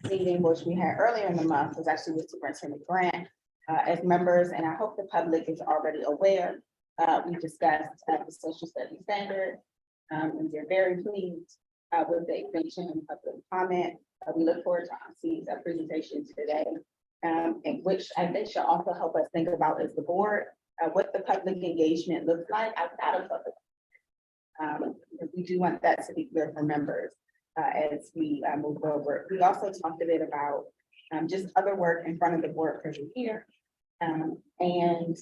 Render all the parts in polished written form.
meeting, which we had earlier in the month, was actually with Superintendent Grant. As members, and I hope the public is already aware, we discussed the social studies standard, and we're very pleased with the extension and public comment. We look forward to Auntie's presentation today, and which I think should also help us think about as the board, what the public engagement looks like outside of public. Because we do want that to be clear for members as we move forward. We also talked a bit about just other work in front of the board for the year. And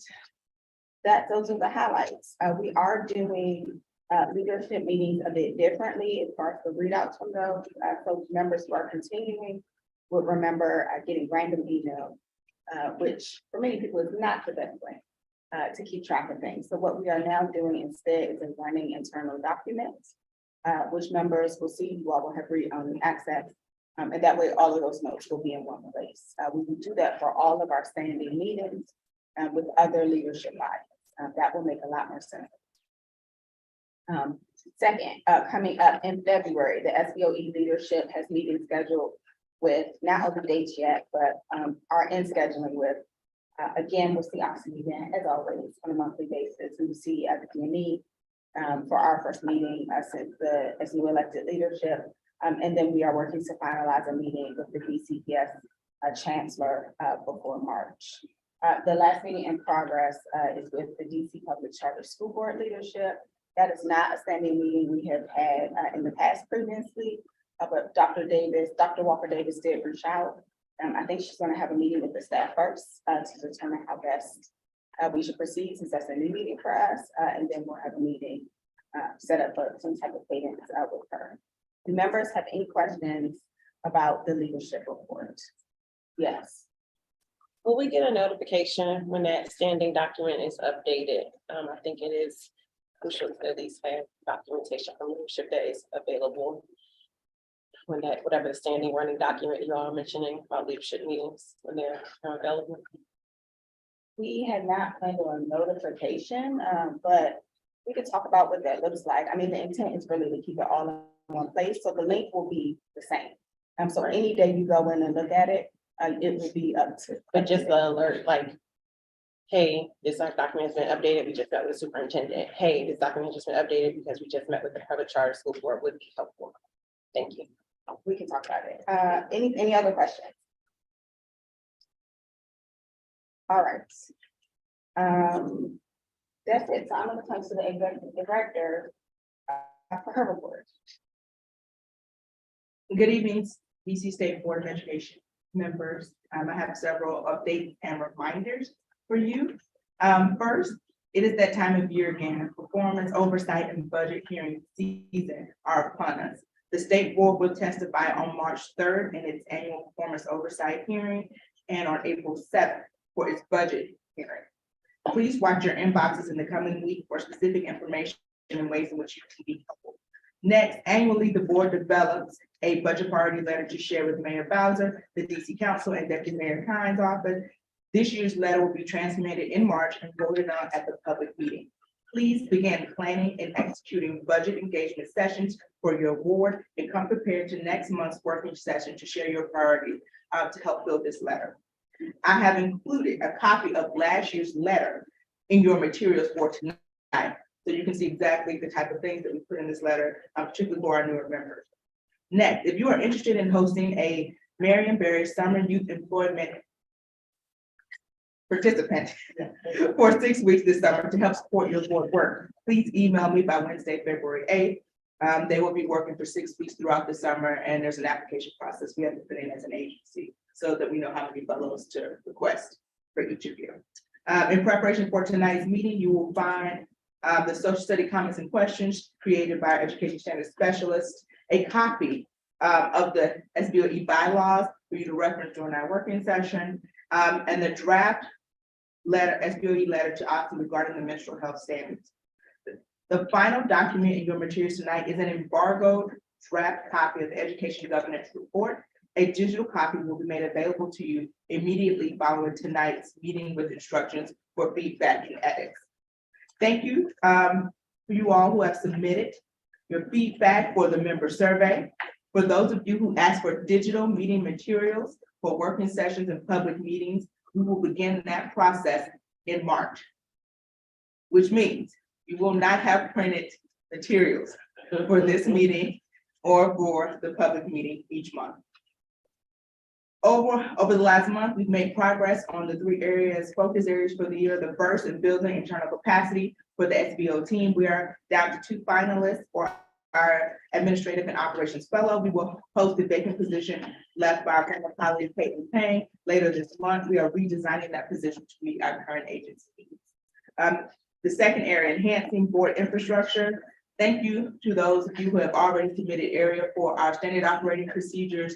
those are the highlights. We are doing leadership meetings a bit differently as far as the readouts from those. So members who are continuing would remember getting random emails, which for many people is not the best way to keep track of things. So what we are now doing instead is running internal documents, which members will see. You all will have read-only access. And that way all of those notes will be in one place. We will do that for all of our standing meetings with other leadership bodies. That will make a lot more sense. Second, coming up in February, the SBOE leadership has meetings scheduled with, not all the dates yet, but are in scheduling with, again, we'll see Oxy event as always on a monthly basis. We will see at the DME for our first meeting as new elected leadership. And then we are working to finalize a meeting with the DCPS chancellor before March. The last meeting in progress is with the DC Public Charter School Board leadership. That is not a standing meeting we have had in the past previously, but Dr. Walker Davis did reach out. I think she's going to have a meeting with the staff first to determine how best we should proceed, since that's a new meeting for us. And then we'll have a meeting set up for some type of cadence with her. Do members have any questions about the leadership report? Yes. Will we get a notification when that standing document is updated? I think it is crucial to at least have documentation from leadership that is available when that, whatever the standing running document you all are mentioning about leadership meetings, when they're available. We had not planned on notification, but we could talk about what that looks like. I mean, the intent is really to keep it all in one place, so the link will be the same. So any day you go in and look at it, it will be up to. But just the alert, like, hey, this document has been updated. We just met with the superintendent. Hey, this document has just been updated because we just met with the public charter school board would be helpful. Thank you. We can talk about it. Any other questions? All right. That's it. So I'm going to come to the executive director for her report. Good evening, DC State Board of Education members. I have several updates and reminders for you. First, it is that time of year again. Performance oversight and budget hearing season are upon us. The state board will testify on March 3rd in its annual performance oversight hearing and on April 7th for its budget hearing. Please watch your inboxes in the coming week for specific information and ways in which you can be helpful. Next, annually, the board develops a budget priority letter to share with Mayor Bowser, the DC Council, and Deputy Mayor Kine's office. This year's letter will be transmitted in March and voted on at the public meeting. Please begin planning and executing budget engagement sessions for your board and come prepared to next month's working session to share your priorities to help build this letter. I have included a copy of last year's letter in your materials for tonight, so you can see exactly the type of things that we put in this letter, particularly for our newer members. Next, if you are interested in hosting a Marion Barry Summer Youth Employment participant for 6 weeks this summer to help support your board work, please email me by Wednesday, February 8th. They will be working for 6 weeks throughout the summer, and there's an application process we have to put in as an agency so that we know how many fellows to request for each of you. In preparation for tonight's meeting, you will find the social study comments and questions created by our education standards specialist, a copy of the SBOE bylaws for you to reference during our working session, and the draft letter, SBOE letter to Oxy regarding the menstrual health standards. The final document in your materials tonight is an embargoed draft copy of the education governance report. A digital copy will be made available to you immediately following tonight's meeting with instructions for feedback and edits. Thank you for you all who have submitted your feedback for the member survey. For those of you who asked for digital meeting materials for working sessions and public meetings, we will begin that process in March, which means you will not have printed materials for this meeting or for the public meeting each month. Over the last month, we've made progress on the 3 focus areas for the year. The first is building internal capacity for the SBO team. We are down to 2 finalists for our administrative and operations fellow. We will post the vacant position left by our former colleague Peyton Payne later this month. We are redesigning that position to meet our current agency needs. The second area, enhancing board infrastructure. Thank you to those of you who have already submitted area for our standard operating procedures,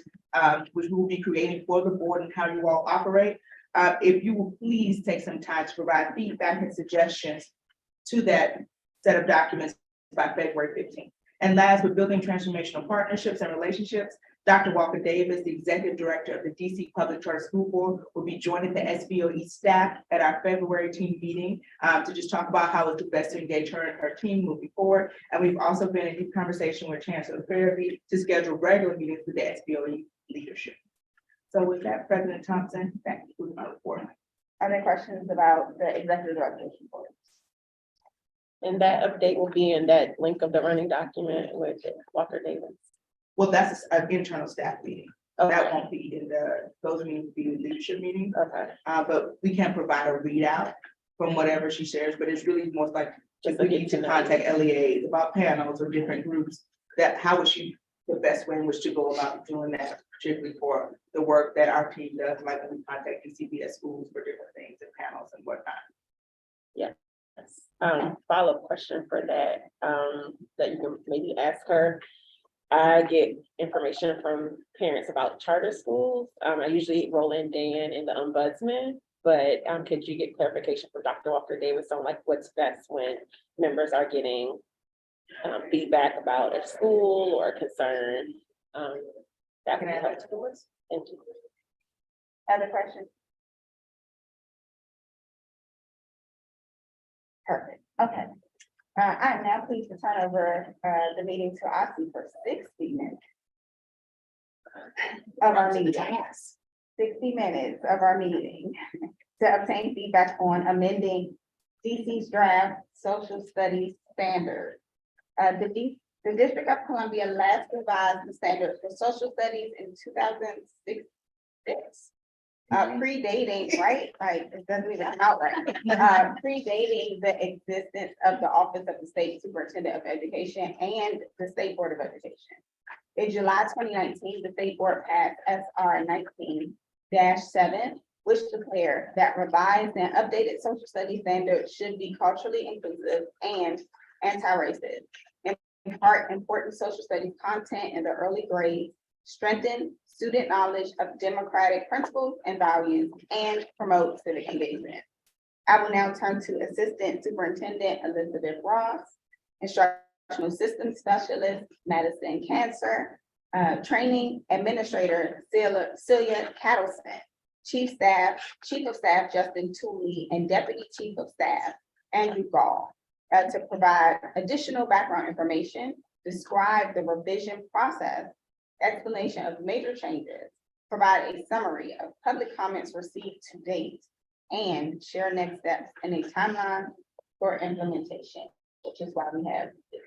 which we will be creating for the board and how you all operate. If you will please take some time to provide feedback and suggestions to that set of documents by February 15th. And last, with building transformational partnerships and relationships, Dr. Walker Davis, the Executive Director of the DC Public Charter School Board, will be joining the SBOE staff at our February team meeting to just talk about how it's best to engage her and her team moving forward. And we've also been in deep conversation with Chancellor Fairby to schedule regular meetings with the SBOE leadership. So with that, President Thompson, that concludes my report. Are there questions about the executive director's report? And that update will be in that link of the running document with Walker Davis. Well, that's an internal staff meeting. That Okay, won't be in those meetings will be in leadership meetings. okay. But we can provide a readout from whatever she shares, but it's really more like Just if we to get need to to know. contact LEAs about panels or different groups, that how would she, the best way in which to go about doing that, particularly for the work that our team does, like when we contact the CBS schools for different things and panels and whatnot. Follow-up question for that, that you can maybe ask her. I get information from parents about charter schools. I usually roll in Dan and the ombudsman, but could you get clarification from Dr. Walker Davis on like what's best when members are getting feedback about a school or a concern? That Can can I add help. that to the list? Thank you. Other questions? Perfect, okay. I'm now pleased to turn over the meeting to Ossie for 60 minutes. Of our meeting. 60 minutes of our meeting to obtain feedback on amending DC's draft social studies standard. The District of Columbia last revised the standards for social studies in 2006. Predating, right? Like, it doesn't even come out right. Predating the existence of the Office of the State Superintendent of Education and the State Board of Education. In July 2019, the State Board passed SR 19-7, which declared that revised and updated social studies standards should be culturally inclusive and anti-racist. Impart important social studies content in the early grades, strengthen student knowledge of democratic principles and values, and promote civic engagement. I will now turn to Assistant Superintendent Elizabeth Ross, Instructional Systems Specialist, Madison Cancer, Training Administrator Celia Cattleson, Chief of Staff Justin Tooley, and Deputy Chief of Staff Andrew Gall, to provide additional background information, describe the revision process, explanation of major changes, provide a summary of public comments received to date, and share next steps and a timeline for implementation, which is why we have this.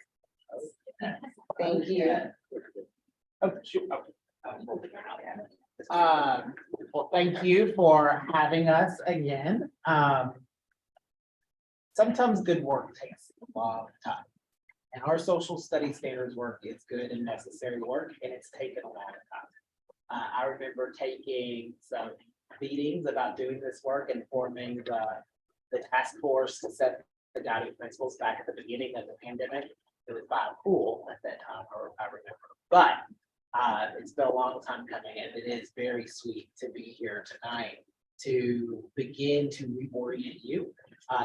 Thank you. Oh, shoot. Well, thank you for having us again. Sometimes good work takes a long time. And our social studies standards work is good and necessary work, and it's taken a long time. I remember taking some meetings about doing this work and forming the task force to set the guiding principles back at the beginning of the pandemic. It was by a pool at that time, or I remember. But it's been a long time coming, and it is very sweet to be here tonight to begin to reorient you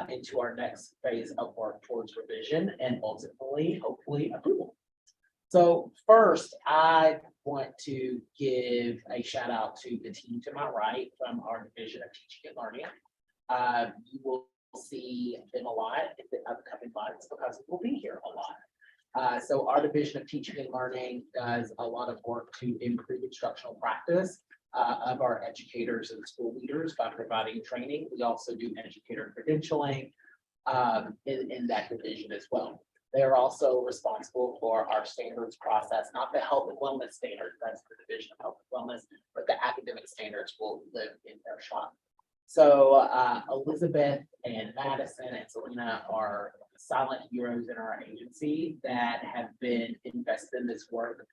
into our next phase of work towards revision and ultimately, hopefully, approval. So first, I want to give a shout out to the team to my right from our Division of Teaching and Learning. You will see them a lot in the upcoming months because we'll be here a lot. So our Division of Teaching and Learning does a lot of work to improve instructional practice of our educators and school leaders by providing training. We also do educator credentialing in that division as well. They are also responsible for our standards process, not the health and wellness standards, that's the Division of Health and Wellness, but the academic standards will live in their shop. So Elizabeth and Madison and Selena are silent heroes in our agency that have been invested in this work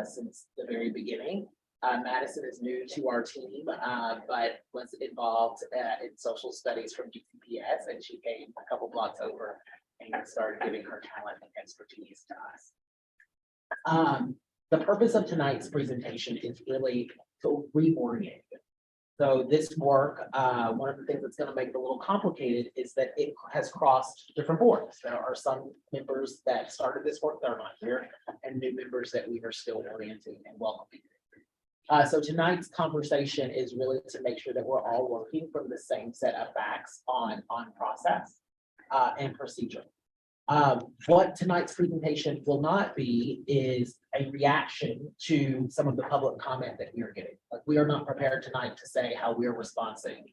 since the very beginning. Madison is new to our team, but was involved in social studies from UCPS, and she came a couple blocks over and started giving her talent and expertise to us. The purpose of tonight's presentation is really to reorient. So this work, one of the things that's going to make it a little complicated is that it has crossed different boards. There are some members that started this work that are not here, and new members that we are still orienting and welcoming. So tonight's conversation is really to make sure that we're all working from the same set of facts on process and procedure. What tonight's presentation will not be is a reaction to some of the public comment that we are getting. Like, we are not prepared tonight to say how we are responding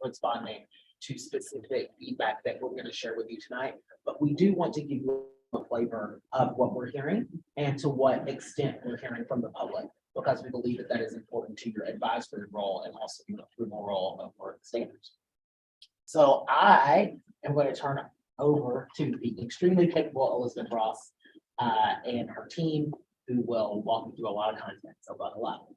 to specific feedback that we're going to share with you tonight, but we do want to give you a flavor of what we're hearing and to what extent we're hearing from the public, because we believe that that is important to your advisory role and also your approval role of work standards. So I am going to turn it over to the extremely capable Elizabeth Ross and her team, who will walk you through a lot of content. So buckle up.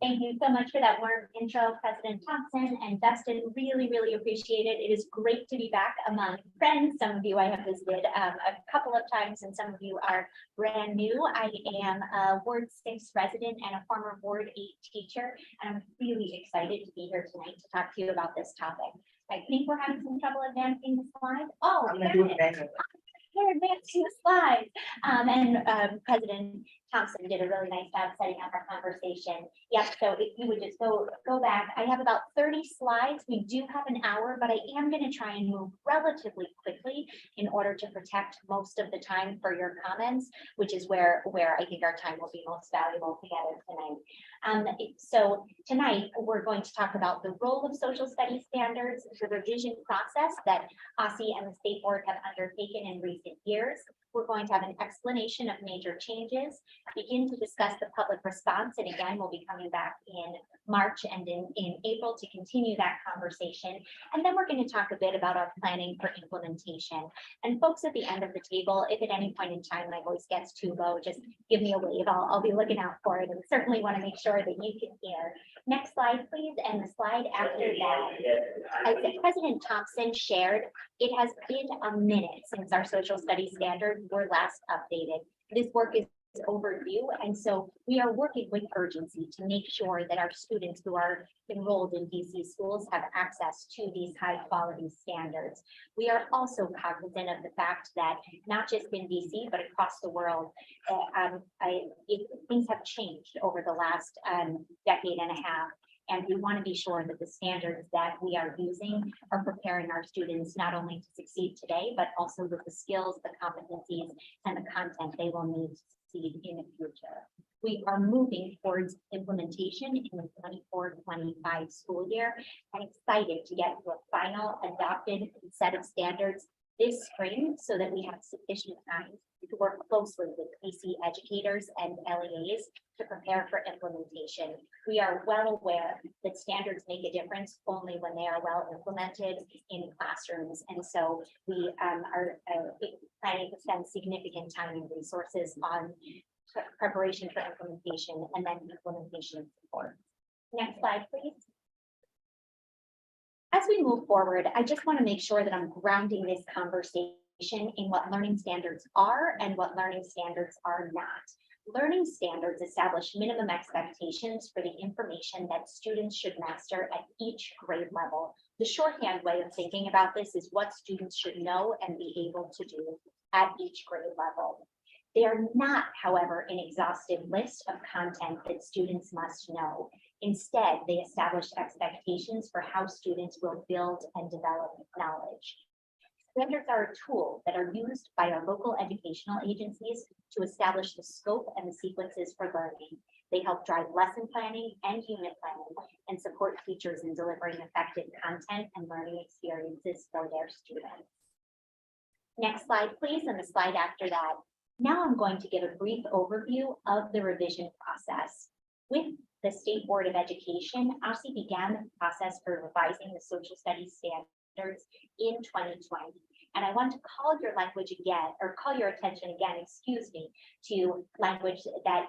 Thank you so much for that warm intro, President Thompson and Dustin. Really, really appreciate it. It is great to be back among friends. Some of you I have visited a couple of times, and some of you are brand new. I am a Ward 6 resident and a former Ward 8 teacher, and I'm really excited to be here tonight to talk to you about this topic. I think we're having some trouble advancing the slide. Oh, I'm gonna do it manually. we're advancing the slides. President Thompson did a really nice job setting up our conversation. Yep, so if you would just go back, I have about 30 slides. We do have an hour, but I am going to try and move relatively quickly in order to protect most of the time for your comments, which is where I think our time will be most valuable together tonight. So tonight we're going to talk about the role of social studies standards, the revision process that OSSE and the State Board have undertaken in recent years. We're going to have an explanation of major changes, begin to discuss the public response, and again, we'll be coming back in March and in April to continue that conversation. And then we're going to talk a bit about our planning for implementation. And folks at the end of the table, if at any point in time my voice gets too low, just give me a wave. I'll be looking out for it, and certainly want to make sure that you can hear. Next slide, please. And the slide after that, as President Thompson shared, it has been a minute since our social studies standards were last updated. This work is overdue, and so we are working with urgency to make sure that our students who are enrolled in DC schools have access to these high quality standards. We are also cognizant of the fact that not just in DC, but across the world, things have changed over the last decade and a half. And we want to be sure that the standards that we are using are preparing our students not only to succeed today, but also with the skills, the competencies, and the content they will need to succeed in the future. We are moving towards implementation in the 24-25 school year, and excited to get to a final adopted set of standards this spring so that we have sufficient time to work closely with PC educators and LEAs to prepare for implementation. We are well aware that standards make a difference only when they are well implemented in classrooms. And so we are planning to spend significant time and resources on preparation for implementation and then implementation support. Next slide, please. As we move forward, I just want to make sure that I'm grounding this conversation in what learning standards are and what learning standards are not. Learning standards establish minimum expectations for the information that students should master at each grade level. The shorthand way of thinking about this is what students should know and be able to do at each grade level. They are not, however, an exhaustive list of content that students must know. Instead, they establish expectations for how students will build and develop knowledge. Standards are a tool that are used by our local educational agencies to establish the scope and the sequences for learning. They help drive lesson planning and unit planning and support teachers in delivering effective content and learning experiences for their students. Next slide, please, and the slide after that. Now I'm going to give a brief overview of the revision process. With the State Board of Education, OSSE began the process for revising the social studies standards in 2020. And I want to call your language again, or call your attention again, excuse me, to language that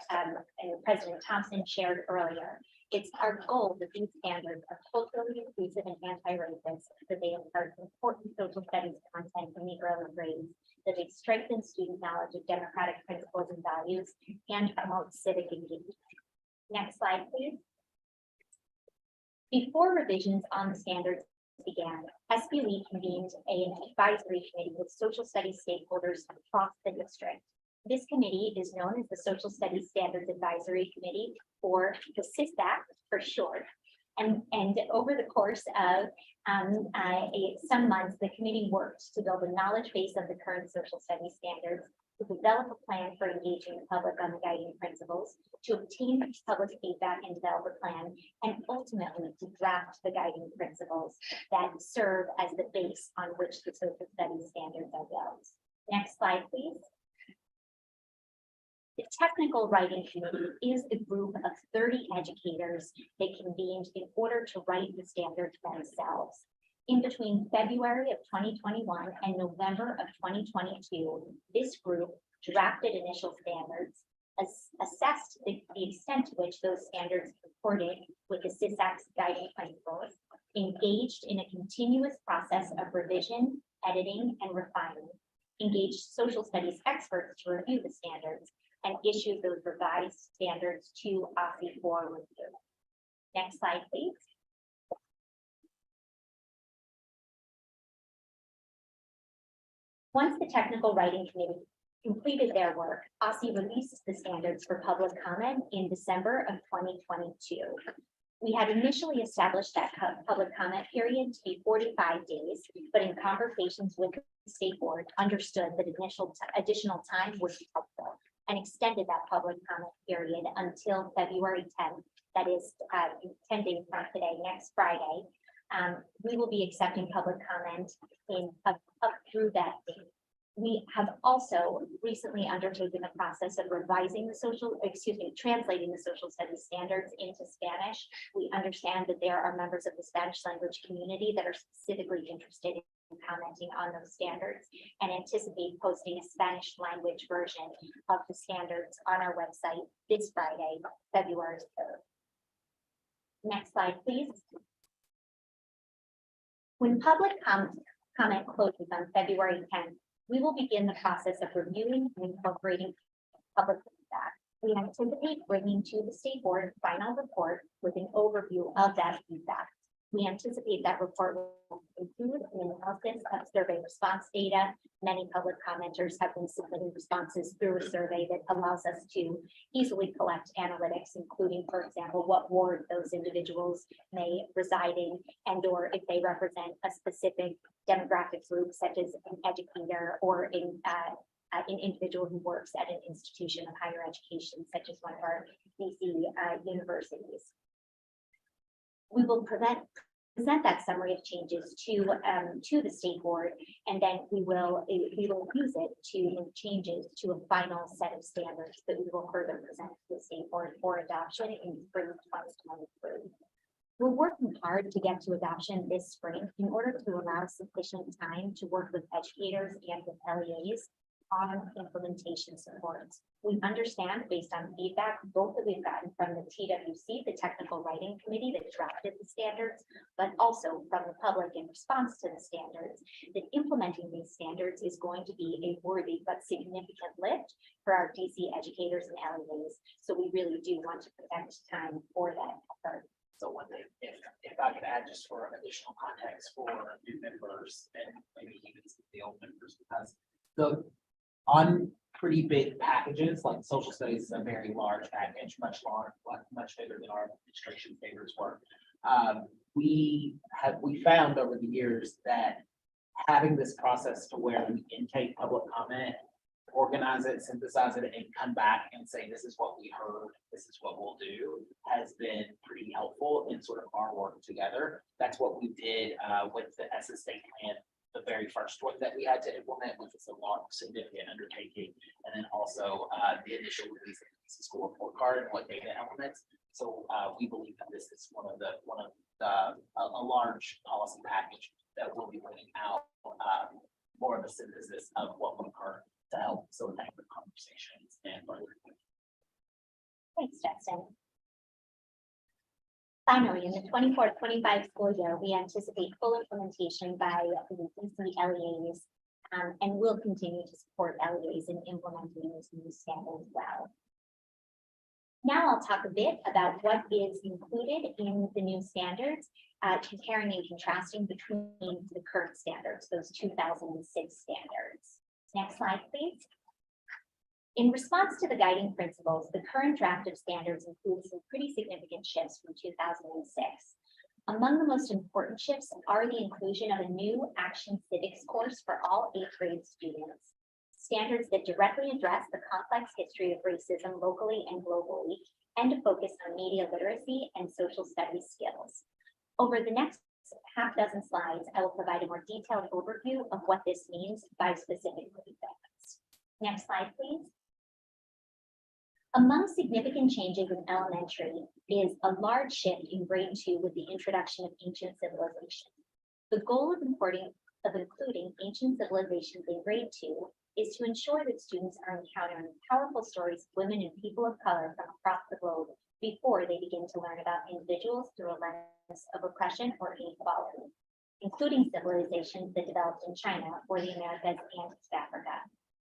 President Thompson shared earlier. It's our goal that these standards are culturally inclusive and anti-racist, that they impart important social studies content in the early grades, that they strengthen student knowledge of democratic principles and values, and promote civic engagement. Next slide, please. Before revisions on the standards began, SBOE convened an advisory committee with social studies stakeholders across the district. This committee is known as the Social Studies Standards Advisory Committee, or the SISAC for short. And over the course of some months, the committee worked to build a knowledge base of the current social studies standards, to develop a plan for engaging the public on the guiding principles, to obtain public feedback and develop a plan, and ultimately to draft the guiding principles that serve as the base on which the social studies standards are built. Next slide, please. The Technical Writing Committee is a group of 30 educators that convened in order to write the standards themselves. In between February of 2021 and November of 2022, this group drafted initial standards, assessed the extent to which those standards comported with the SISAC's guiding principles, engaged in a continuous process of revision, editing, and refining, engaged social studies experts to review the standards, and issued those revised standards to OSSE for review. Next slide, please. Once the Technical Writing Committee completed their work, OSSE released the standards for public comment in December of 2022. We had initially established that public comment period to be 45 days, but in conversations with the State Board, understood that additional time would be helpful, and extended that public comment period until February 10th. That is 10 days from today, next Friday. We will be accepting public comment up through that date. We have also recently undertaken the process of translating the social studies standards into Spanish. We understand that there are members of the Spanish language community that are specifically interested in commenting on those standards, and anticipate posting a Spanish language version of the standards on our website this Friday, February 3rd. Next slide, please. When public comment closes on February 10th, we will begin the process of reviewing and incorporating public feedback. We anticipate bringing to the State Board a final report with an overview of that feedback. We anticipate that report will include an analysis of survey response data. Many public commenters have been submitting responses through a survey that allows us to easily collect analytics, including, for example, what ward those individuals may reside in, and or if they represent a specific demographic group, such as an educator or an individual who works at an institution of higher education, such as one of our DC universities. We will present that summary of changes to the State Board, and then we will use it to make changes to a final set of standards that we will further present to the State Board for adoption in spring 2023. We're working hard to get to adoption this spring in order to allow sufficient time to work with educators and with LEAs on implementation support. We understand, based on feedback both that we've gotten from the TWC, the Technical Writing Committee that drafted the standards, but also from the public in response to the standards, that implementing these standards is going to be a worthy but significant lift for our DC educators and LEAs. So we really do want to protect time for that effort. So one thing, if I could add just for additional context for new members and maybe even some of the old members, because on pretty big packages, like social studies is a very large package, much bigger than our administration favors were. We found over the years that having this process to where we can take public comment, organize it, synthesize it, and come back and say, this is what we heard, this is what we'll do, has been pretty helpful in sort of our work together. That's what we did with the SS state plan, the very first one that we had to implement, which was a long, significant undertaking. And then also the initial release of the school report card and what data elements. So we believe that this is one of the a large policy package that will be bringing out more of a synthesis of what will occur to help facilitate the conversations and further. Thanks, Justin. Finally, in the 24-25 school year, we anticipate full implementation by the DC LEAs and will continue to support LEAs in implementing these new standards well. Now I'll talk a bit about what is included in the new standards, comparing and contrasting between the current standards, those 2006 standards. Next slide, please. In response to the guiding principles, the current draft of standards includes some pretty significant shifts from 2006. Among the most important shifts are the inclusion of a new action civics course for all 8th grade students. Standards that directly address the complex history of racism locally and globally, and to focus on media literacy and social studies skills. Over the next half dozen slides, I will provide a more detailed overview of what this means by specific grade bands. Next slide, please. Among significant changes in elementary is a large shift in grade 2 with the introduction of ancient civilization. The goal of including ancient civilizations in grade 2 is to ensure that students are encountering powerful stories of women and people of color from across the globe before they begin to learn about individuals through a lens of oppression or inequality, including civilizations that developed in China or the Americas and East Africa.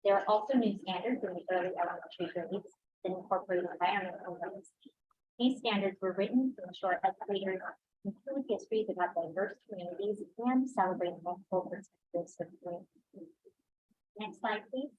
There are also new standards in the early elementary grades that incorporate environmental literacy. These standards were written to ensure educators include histories about diverse communities and celebrate multiple perspectives of communities. Next slide, please.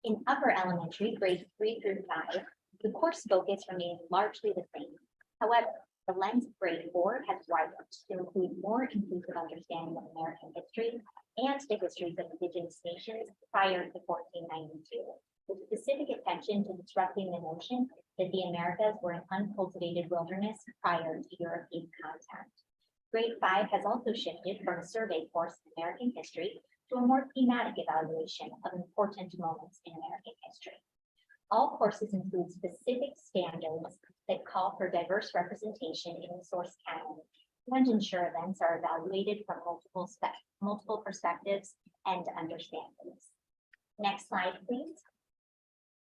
In upper elementary, grades 3 through 5, the course focus remains largely the same. However, the lens of grade 4 has widened to include more inclusive understanding of American history and the histories of indigenous nations prior to 1492, with specific attention to disrupting the notion that the Americas were an uncultivated wilderness prior to European contact. Grade 5 has also shifted from a survey course in American history to a more thematic evaluation of important moments in American history. All courses include specific standards that call for diverse representation in the source canon and ensure events are evaluated from multiple perspectives and understandings. Next slide, please.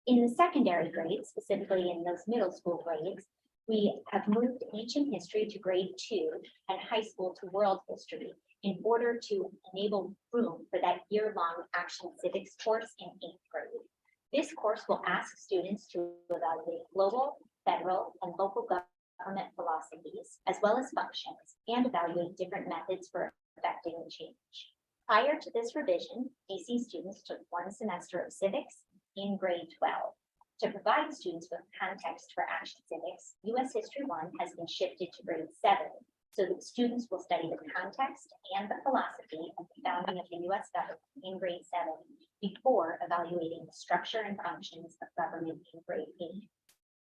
In the secondary grades, specifically in those middle school grades, we have moved ancient history to grade 2 and high school to world history in order to enable room for that year-long action civics course in 8th grade. This course will ask students to evaluate global, federal, and local government philosophies, as well as functions, and evaluate different methods for effecting change. Prior to this revision, DC students took 1 semester of civics in grade 12. To provide students with context for action civics, U.S. History 1 has been shifted to grade 7, so that students will study the context and the philosophy of the founding of the U.S. government in grade 7 before evaluating the structure and functions of government in grade 8.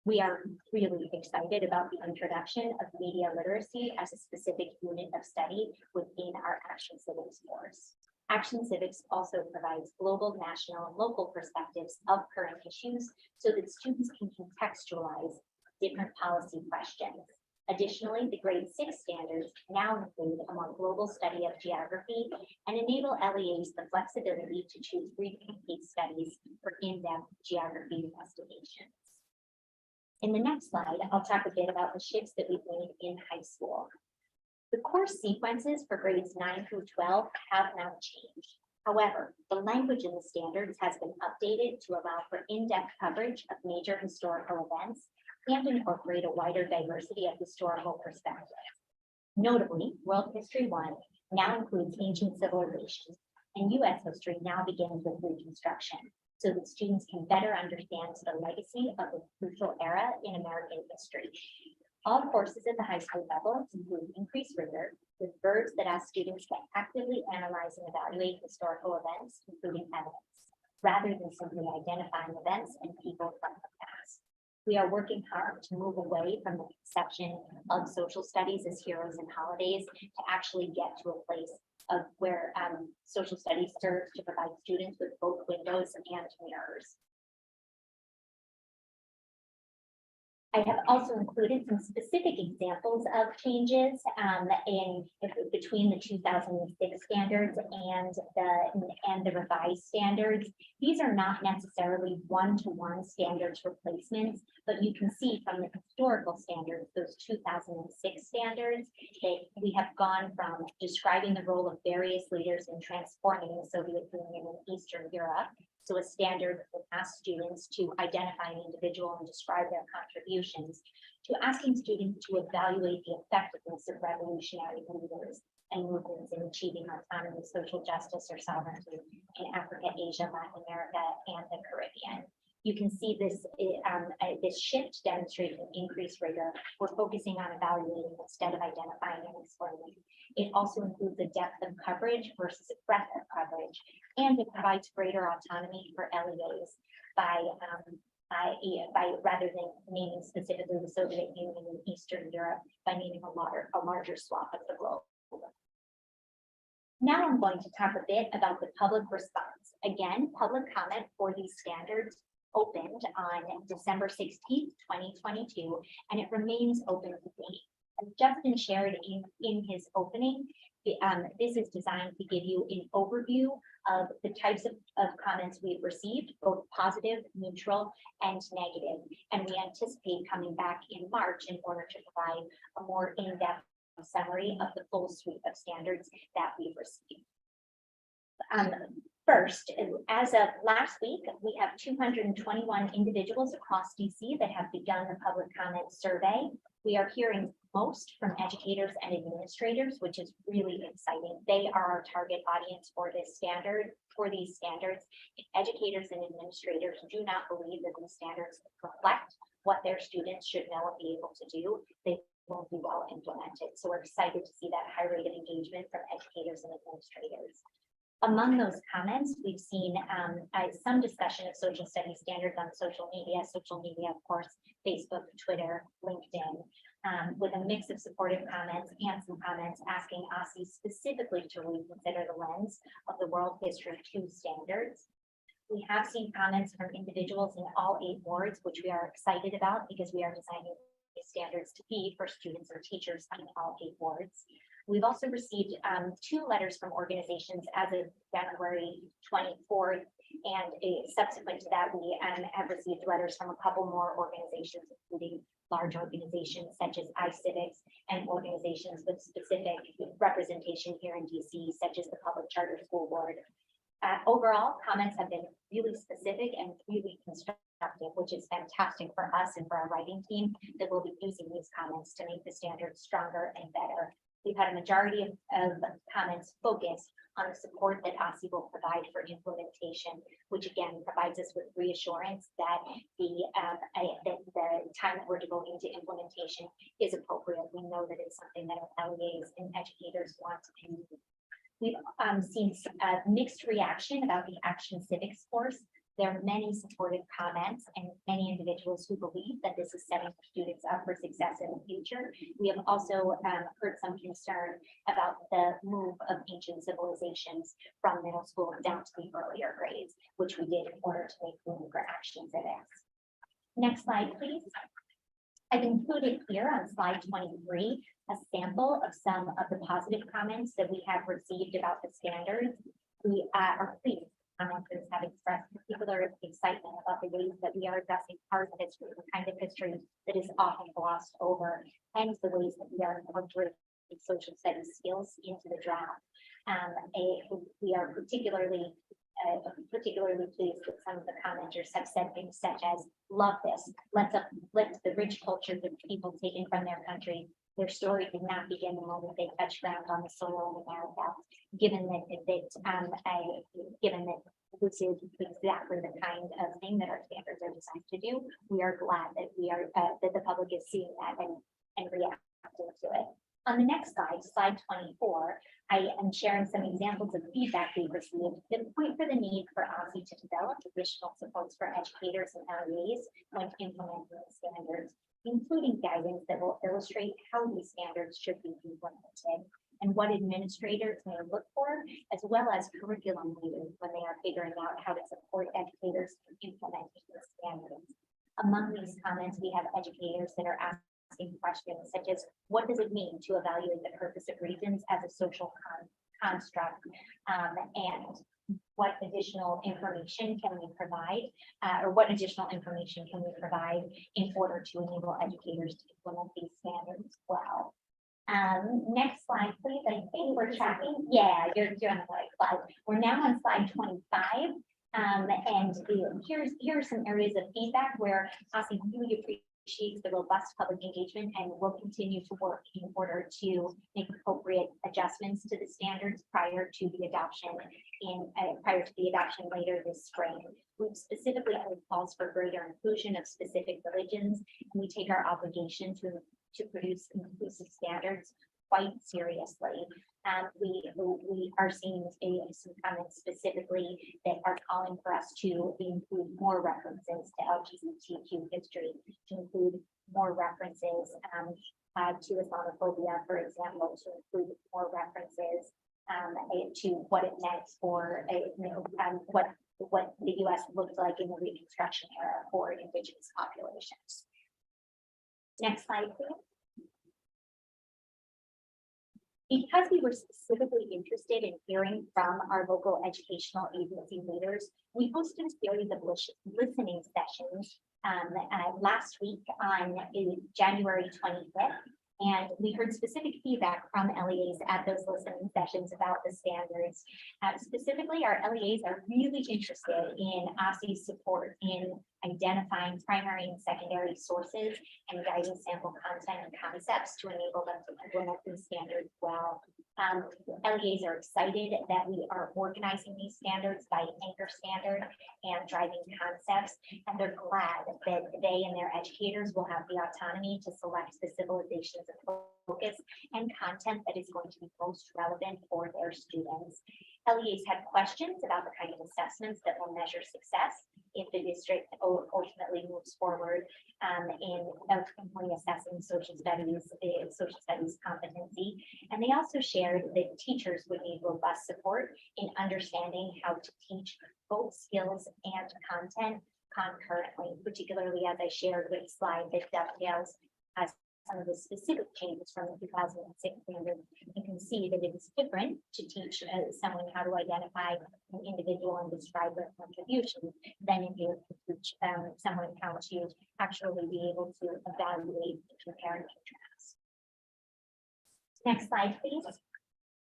We are really excited about the introduction of media literacy as a specific unit of study within our Action Civics course. Action Civics also provides global, national, and local perspectives of current issues so that students can contextualize different policy questions. Additionally, the grade 6 standards now include a more global study of geography and enable LEAs the flexibility to choose reading case studies for in-depth geography investigations. In the next slide, I'll talk a bit about the shifts that we've made in high school. The course sequences for grades 9 through 12 have now changed. However, the language in the standards has been updated to allow for in-depth coverage of major historical events and incorporate a wider diversity of historical perspectives. Notably, World History 1 now includes ancient civilizations, and U.S. history now begins with Reconstruction, so that students can better understand the legacy of a crucial era in American history. All courses at the high school level include increased rigor with verbs that ask students to actively analyze and evaluate historical events, including evidence, rather than simply identifying events and people from the past. We are working hard to move away from the conception of social studies as heroes and holidays to actually get to a place of where social studies serves to provide students with both windows and mirrors. I have also included some specific examples of changes between the 2006 standards and the revised standards. These are not necessarily one-to-one standards replacements, but you can see from the historical standards, those 2006 standards, that we have gone from describing the role of various leaders in transforming the Soviet Union and Eastern Europe. So a standard that asks students to identify an individual and describe their contributions, to asking students to evaluate the effectiveness of revolutionary leaders and movements in achieving autonomy, social justice, or sovereignty in Africa, Asia, Latin America, and the Caribbean. You can see this, this shift demonstrating increased rigor. We're focusing on evaluating instead of identifying and explaining. It also includes a depth of coverage versus a breadth of coverage, and it provides greater autonomy for LEAs by rather than naming specifically the Soviet Union and Eastern Europe, by naming a larger swath of the globe. Now I'm going to talk a bit about the public response. Again, public comment for these standards opened on December 16th, 2022, and it remains open to date. As Justin shared in his opening, this is designed to give you an overview of the types of comments we've received, both positive, neutral, and negative. And we anticipate coming back in March in order to provide a more in-depth summary of the full suite of standards that we've received. First, as of last week, we have 221 individuals across DC that have begun the public comment survey. We are hearing most from educators and administrators, which is really exciting. They are our target audience for this standard, for these standards. If educators and administrators do not believe that these standards reflect what their students should know and be able to do, they won't be well implemented. So we're excited to see that high rate of engagement from educators and administrators. Among those comments, we've seen some discussion of social studies standards on social media, of course, Facebook, Twitter, LinkedIn, with a mix of supportive comments and some comments asking OSCE specifically to reconsider the lens of the World History 2 standards. We have seen comments from individuals in all 8 wards, which we are excited about because we are designing these standards to be for students or teachers in all 8 wards. We've also received 2 letters from organizations as of January 24th, and subsequent to that, we have received letters from a couple more organizations, including large organizations such as iCivics and organizations with specific representation here in DC, such as the Public Charter School Board. Overall, comments have been really specific and really constructive, which is fantastic for us and for our writing team that will be using these comments to make the standards stronger and better. We've had a majority of comments focused on the support that OSCE will provide for implementation, which again provides us with reassurance that the time that we're devoting to implementation is appropriate. We know that it's something that our LEAs and educators want to do. We've seen a mixed reaction about the Action Civics course. There are many supportive comments and many individuals who believe that this is setting students up for success in the future. We have also heard some concern about the move of ancient civilizations from middle school down to the earlier grades, which we did in order to make room for Action Civics. Next slide, please. I've included here on slide 23 a sample of some of the positive comments that we have received about the standards. We are pleased commenters have expressed particular excitement about the ways that we are addressing part of history, the kind of history that is often glossed over, and the ways that we are incorporating social studies skills into the draft. We are particularly pleased that some of the commenters have said things such as, love this, let's uplift the rich cultures of people taken from their country. Their story did not begin the moment they touched ground on the soil of America. Given that this is exactly the kind of thing that our standards are designed to do, we are glad that that the public is seeing that and reacting to it. On the next slide, slide 24, I am sharing some examples of feedback we've received that point for the need for OSSI to develop additional supports for educators and LEAs when implementing the standards, including guidance that will illustrate how these standards should be implemented and what administrators may look for, as well as curriculum leaders when they are figuring out how to support educators in implementing the standards. Among these comments, we have educators that are asking questions such as, what does it mean to evaluate the purpose of regions as a social construct? And what additional information can we provide, or what additional information can we provide in order to enable educators to implement these standards well? Next slide, please. I think we're tracking. Yeah, you're on the right slide. We're now on slide 25. And here's some areas of feedback where OSSI really appreciates the robust public engagement and will continue to work in order to make appropriate adjustments to the standards prior to the adoption later this spring. We've specifically added calls for greater inclusion of specific religions, and we take our obligation to produce inclusive standards quite seriously. We are seeing some comments specifically that are calling for us to include more references to LGBTQ history, to include more references to Islamophobia, for example, to include more references to what it meant for what the U.S. looked like in the Reconstruction era for Indigenous populations. Next slide, please. Because we were specifically interested in hearing from our local educational agency leaders, we hosted a series of listening sessions last week on January 25th. And we heard specific feedback from LEAs at those listening sessions about the standards. Specifically, our LEAs are really interested in OSSI's support in identifying primary and secondary sources and guiding sample content and concepts to enable them to implement these standards well. LEAs are excited that we are organizing these standards by anchor standard and driving concepts, and they're glad that they and their educators will have the autonomy to select the civilizations of focus and content that is going to be most relevant for their students. LEAs had questions about the kind of assessments that will measure success if the district ultimately moves forward in ultimately assessing social studies competency. And they also shared that teachers would need robust support in understanding how to teach both skills and content concurrently, particularly as I shared with a slide that dovetails as some of the specific changes from the 2006 standard. You can see that it is different to teach someone how to identify an individual and describe their contribution than it is to teach someone how to actually be able to evaluate, compare, and contrast. Next slide, please.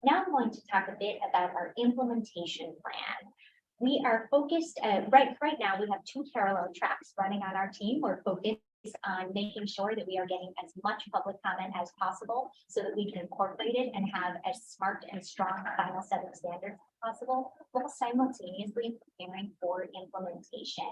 Now I'm going to talk a bit about our implementation plan. We are focused, right now we have 2 parallel tracks running on our team. We're focused on making sure that we are getting as much public comment as possible so that we can incorporate it and have as smart and strong final set of standards as possible, while simultaneously preparing for implementation.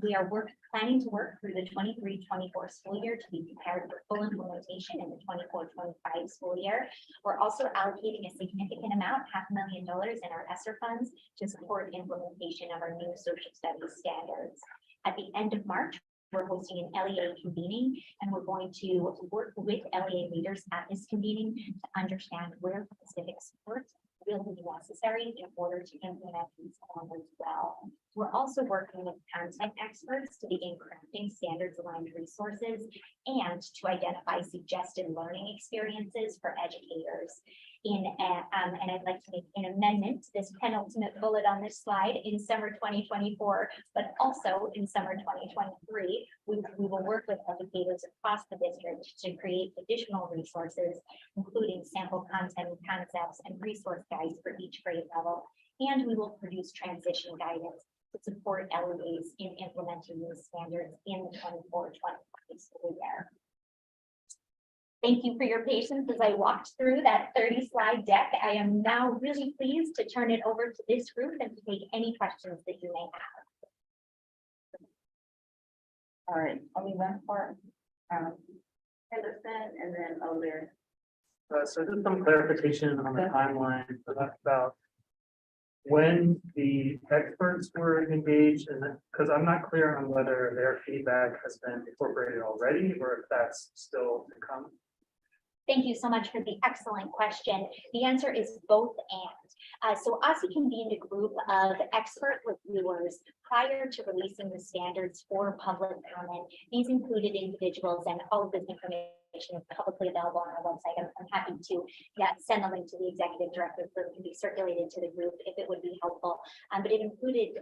We are planning to work through the 23-24 school year to be prepared for full implementation in the 24-25 school year. We're also allocating a significant amount, $500,000 in our ESSER funds to support implementation of our new social studies standards. At the end of March, we're hosting an LEA convening, and we're going to work with LEA leaders at this convening to understand where specific supports will be necessary in order to implement these standards well. We're also working with content experts to begin crafting standards-aligned resources and to identify suggested learning experiences for educators. And I'd like to make an amendment to this penultimate bullet on this slide. In summer 2024, but also in summer 2023, we will work with educators across the district to create additional resources, including sample content, concepts, and resource guides for each grade level. And we will produce transition guidance to support LEAs in implementing these standards in the 24-25 school year. Thank you for your patience as I walked through that 30-slide deck. I am now really pleased to turn it over to this group and to take any questions that you may have. All right, only one part. Henderson, and then O'Leary. So just some clarification on the timeline about when the experts were engaged, and because I'm not clear on whether their feedback has been incorporated already or if that's still to come. Thank you so much for the excellent question. The answer is both and. So OSSI convened a group of expert reviewers prior to releasing the standards for public comment. These included individuals, and all of this information is publicly available on our website. I'm happy to send the link to the executive director so it can be circulated to the group if it would be helpful. But it included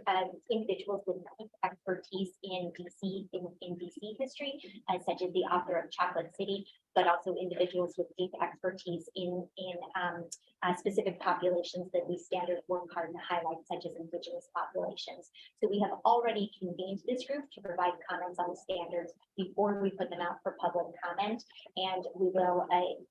individuals with deep expertise in DC history, such as the author of Chocolate City, but also individuals with deep expertise in specific populations that these standards work hard to highlight, such as indigenous populations. So we have already convened this group to provide comments on the standards before we put them out for public comment, and we will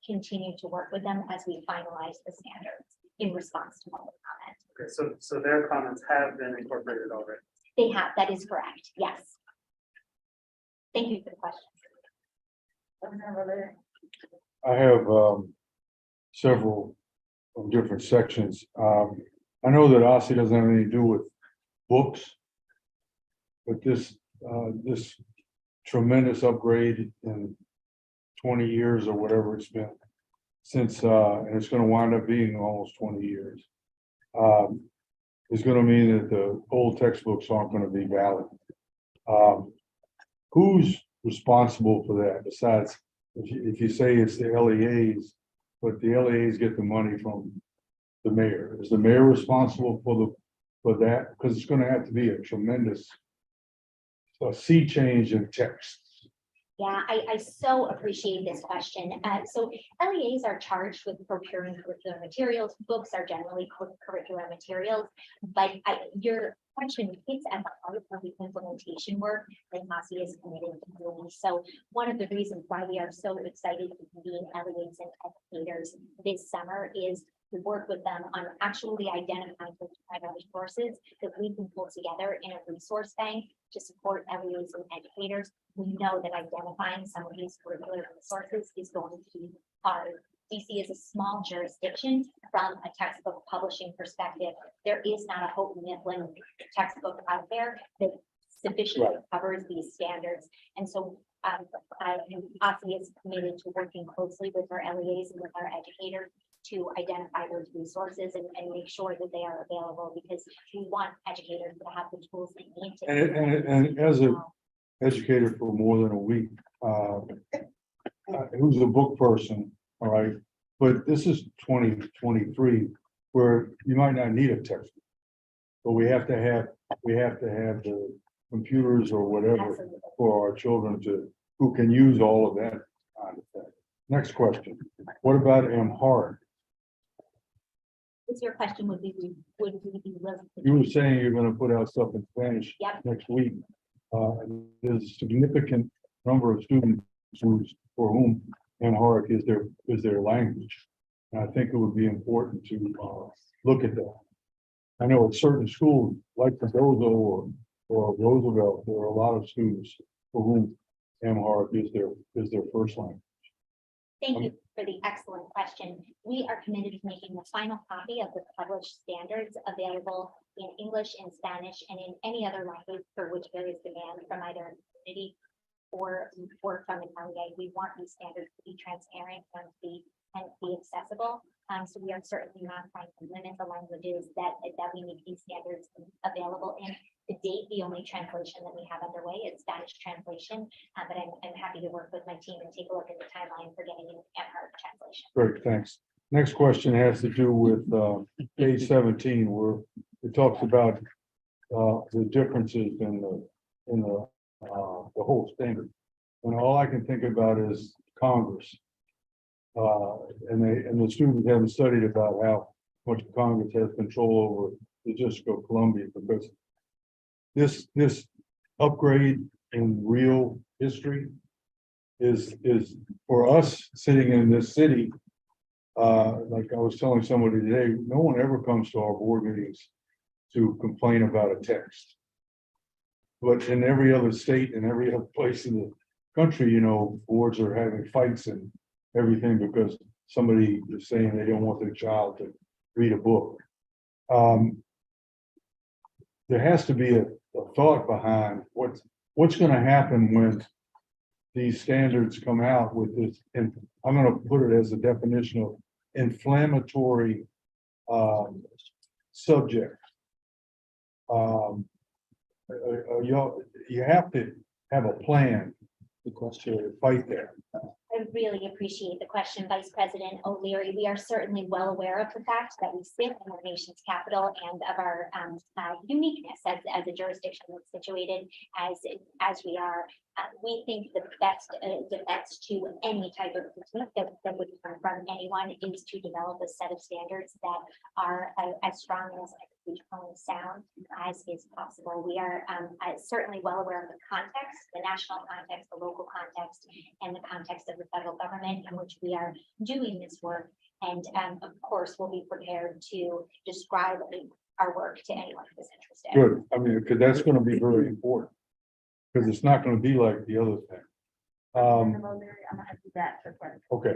continue to work with them as we finalize the standards in response to public comment. Okay, so their comments have been incorporated already. They have, that is correct, yes. Thank you for the question. I have several different sections. I know that OSSI doesn't have anything to do with books, but this tremendous upgrade in 20 years or whatever it's been since, and it's going to wind up being almost 20 years, is going to mean that the old textbooks aren't going to be valid. Who's responsible for that besides if you say it's the LEAs, but the LEAs get the money from the mayor? Is the mayor responsible for that? Because it's going to have to be a tremendous sea change in text. Yeah, I so appreciate this question. So LEAs are charged with procuring curricular materials. Books are generally curricular materials, but your question hits at the heart of the implementation work that OSSI is committed to doing. So one of the reasons why we are so excited to convene LEAs and educators this summer is to work with them on actually identifying the primary sources that we can pull together in a resource bank to support LEAs and educators. We know that identifying some of these curricular resources is going to be hard. DC is a small jurisdiction from a textbook publishing perspective. There is not a Houghton Mifflin textbook out there that sufficiently covers these standards. And so OSSI is committed to working closely with our LEAs and with our educators to identify those resources and make sure that they are available, because we want educators to have the tools they need to. And as an educator for more than a week, who's a book person, all right, but this is 2023 where you might not need a textbook, but we have to have the computers or whatever Absolutely. for our children who can use all of that kind of thing. Next question. What about Amharic? What's your question would we be willing to You were saying you're going to put out stuff in Spanish Yep. next week. And there's a significant number of students for whom Amharic is their language. And I think it would be important to look at that. I know at certain schools like Mendoza or Roosevelt, there are a lot of students for whom Amharic is their first language. Thank you for the excellent question. We are committed to making the final copy of the published standards available in English, in Spanish, and in any other language for which there is demand from either a community or from an LEA. We want these standards to be transparent and be accessible. So we are certainly not trying to limit the languages that we make these standards available in. To date, the only translation that we have underway is Spanish translation, but I'm happy to work with my team and take a look at the timeline for getting an Amharic translation. Great, thanks. Next question has to do with page 17, where it talks about the differences in the whole standard. And all I can think about is Congress. And the students haven't studied about how much Congress has control over the District of Columbia, because this upgrade in real history is for us sitting in this city. Like I was telling somebody today, no one ever comes to our board meetings to complain about a text. But in every other state and every other place in country, you know, boards are having fights and everything because somebody is saying they don't want their child to read a book. There has to be a thought behind what's gonna happen when these standards come out with this, and I'm gonna put it as a definition of inflammatory subject. You have to have a plan to fight that. I really appreciate the question, Vice President O'Leary. We are certainly well aware of the fact that we sit in our nation's capital and of our uniqueness as a jurisdiction that's situated as we are. We think the best defense to any type of critique that would come from anyone is to develop a set of standards that are as strong and as executionally sound as is possible. We are certainly well aware of the context, the national context, the local context, and the context of the federal government in which we are doing this work. And of course, we'll be prepared to describe our work to anyone who's interested. Good, I mean, because that's gonna be very important. Because it's not gonna be like the other thing. I'm gonna ask you back to the question. Okay,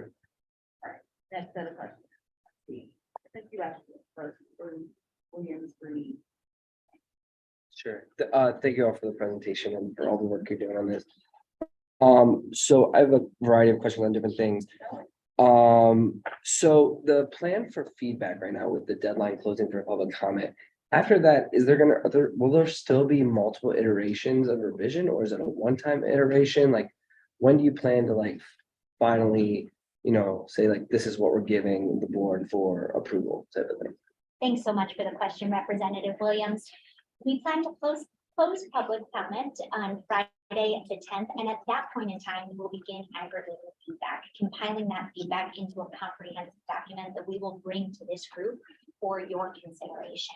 Next set of questions. I think you asked first, or Williams, Green. Sure. Thank you all for the presentation and for all the work you're doing on this. So I have a variety of questions on different things. So the plan for feedback right now with the deadline closing for public comment, after that, will there still be multiple iterations of revision, or is it a one-time iteration? Like, when do you plan to like finally, say like, this is what we're giving the board for approval type of thing? Thanks so much for the question, Representative Williams. We plan to close public comment on Friday the 10th, and at that point in time, we will begin aggregating feedback, compiling that feedback into a comprehensive document that we will bring to this group for your consideration.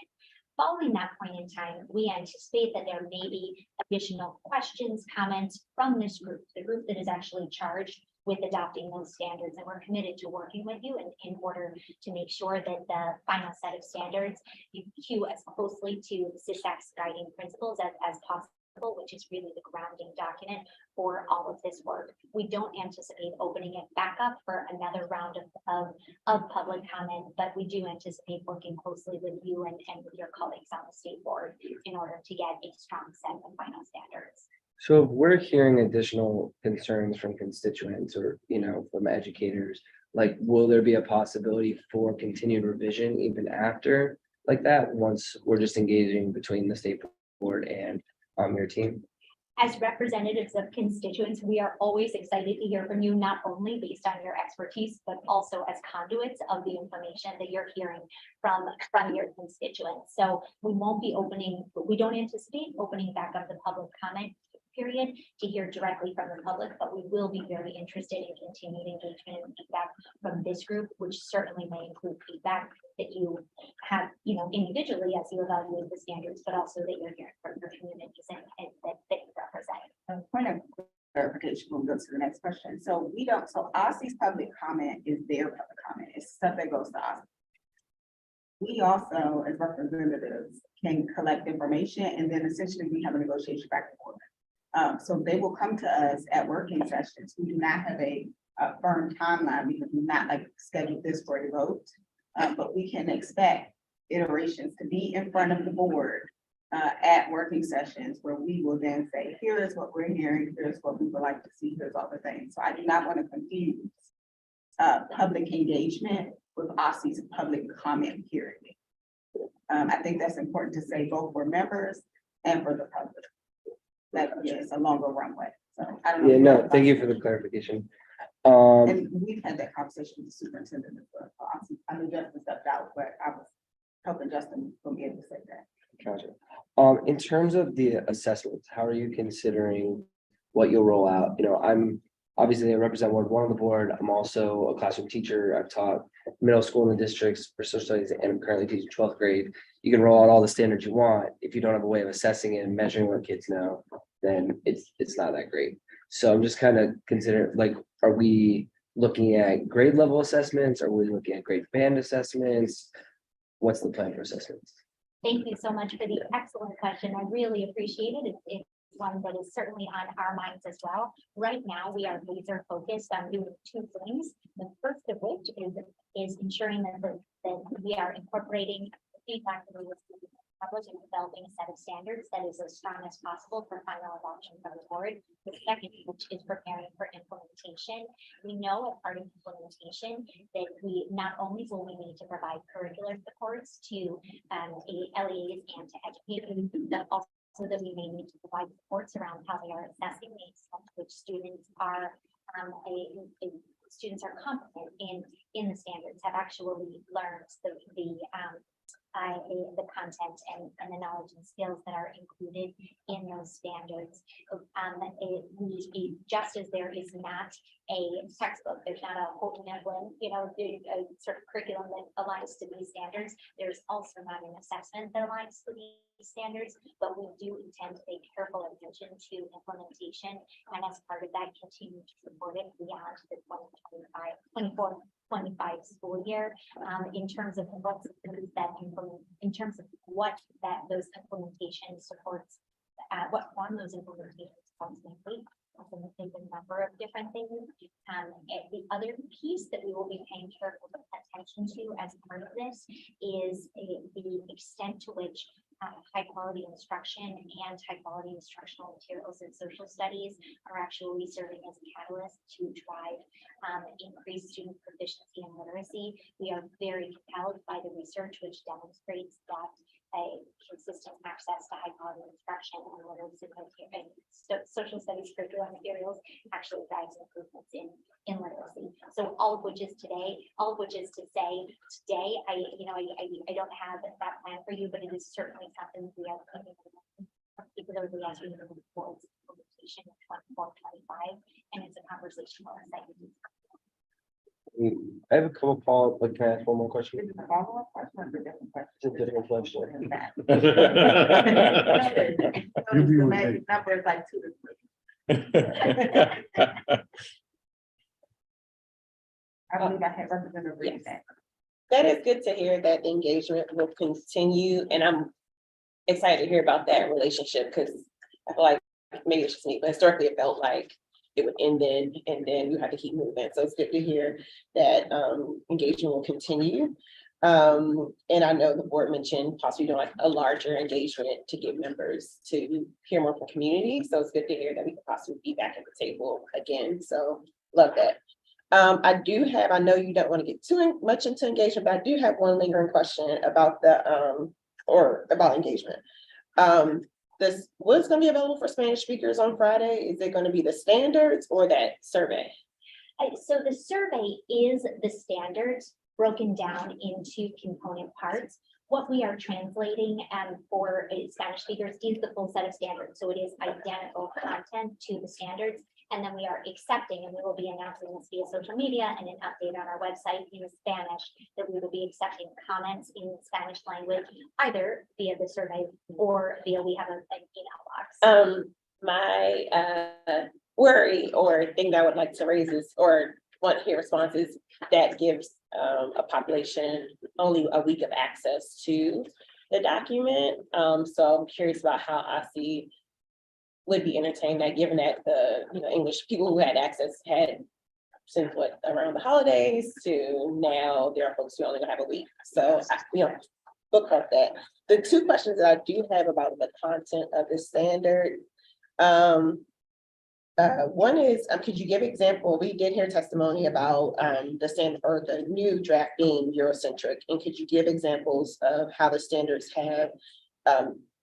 Following that point in time, we anticipate that there may be additional questions, comments from this group, the group that is actually charged with adopting those standards. And we're committed to working with you in order to make sure that the final set of standards hew as closely to CISAC's guiding principles as possible, which is really the grounding document for all of this work. We don't anticipate opening it back up for another round of public comment, but we do anticipate working closely with you and with your colleagues on the state board in order to get a strong set of final standards. So if we're hearing additional concerns from constituents or, from educators, like, will there be a possibility for continued revision even after like that, once we're just engaging between the state board and your team? As representatives of constituents, we are always excited to hear from you, not only based on your expertise, but also as conduits of the information that you're hearing from your constituents. So we don't anticipate opening back up the public comment period to hear directly from the public, but we will be very interested in continued engagement and feedback from this group, which certainly may include feedback that you have, individually as you evaluate the standards, but also that you're hearing from your communities and that you represent. A point of clarification, we'll go to the next question. So OSCE's public comment is their public comment. It's stuff that goes to OSCE. We also, as representatives, can collect information, and then essentially we have a negotiation back and forth. So they will come to us at working sessions. We do not have a firm timeline because we're not like scheduled this for a vote, but we can expect iterations to be in front of the board at working sessions where we will then say, here is what we're hearing, here's what we would like to see, here's all the things. So I do not want to confuse public engagement with OSCE's public comment period. I think that's important to say both for members and for the public. That is a longer runway. So I don't know. Yeah, no, thank you for the clarification. And we've had that conversation with the superintendent as well. So I know Justin stepped out, but I was helping Justin from being able to say that. Gotcha. In terms of the assessments, how are you considering what you'll roll out? Obviously I represent Ward 1 on the board. I'm also a classroom teacher. I've taught middle school in the districts for social studies, and I'm currently teaching 12th grade. You can roll out all the standards you want. If you don't have a way of assessing it and measuring what kids know, then it's not that great. So I'm just kind of considering, like, are we looking at grade level assessments? Are we looking at grade band assessments? What's the plan for assessments? Thank you so much for the excellent question. I really appreciate it. It's one that is certainly on our minds as well. Right now, we are laser focused on doing two things. The first of which is ensuring that we are incorporating feedback that we receive from the public and developing a set of standards that is as strong as possible for final adoption by the board. The second, which is preparing for implementation. We know as part of implementation that we not only will we need to provide curricular supports to LEAs and to educators, but also that we may need to provide supports around how they are assessing the extent to which students are students are competent in the standards, have actually learned the content and the knowledge and skills that are included in those standards. Just as there is not a textbook, there's not a whole, a sort of curriculum that aligns to these standards. There's also not an assessment that aligns to these standards, but we do intend to pay careful attention to implementation, and as part of that, continue to support it beyond the 2025 school year. In terms of what that in terms of what those implementation supports, what form those implementation supports may take. A number of different things. The other piece that we will be paying careful attention to as part of this is the extent to which high quality instruction and high quality instructional materials in social studies are actually serving as a catalyst to drive increased student proficiency and literacy. We are very compelled by the research which demonstrates that a consistent access to high quality instruction and literacy and social studies curriculum materials actually drives improvements in literacy. So all of which is to say today, I don't have that plan for you, but it is certainly something we are particularly as we move towards implementation of 24-25, and it's a conversation we're excited to. I have a couple follow-up, but can I ask one more question? Is it a follow-up question or a different question? It's a different question. You be The with magic me. number is like 2 to 3. I believe I had Representative Reed Yes. back. That is good to hear that the engagement will continue, and I'm excited to hear about that relationship, because I feel like maybe it's just me, but historically it felt like it would end then, and then you have to keep moving. So it's good to hear that engagement will continue. And I know the board mentioned possibly doing like a larger engagement to get members to hear more from community. So it's good to hear that we could possibly be back at the table again. So love that. I know you don't want to get too much into engagement, but I do have one lingering question about about engagement. What's going to be available for Spanish speakers on Friday? Is it going to be the standards or that survey? So the survey is the standards broken down into component parts. What we are translating for Spanish speakers is the full set of standards. So it is identical content to the standards. And then we are accepting, and we will be announcing this via social media and an update on our website in Spanish, that we will be accepting comments in Spanish language, either via the survey or via, we have an email box. My worry or thing that I would like to raise is, or want to hear responses, that gives a population only a week of access to the document. So I'm curious about how OSCE would be entertained, that given that the English people who had access had since around the holidays to now, there are folks who only have a week. So book up that. The two questions that I do have about the content of the standard. One is, could you give example? We did hear testimony about the standard or the new draft being Eurocentric, and could you give examples of how the standards have?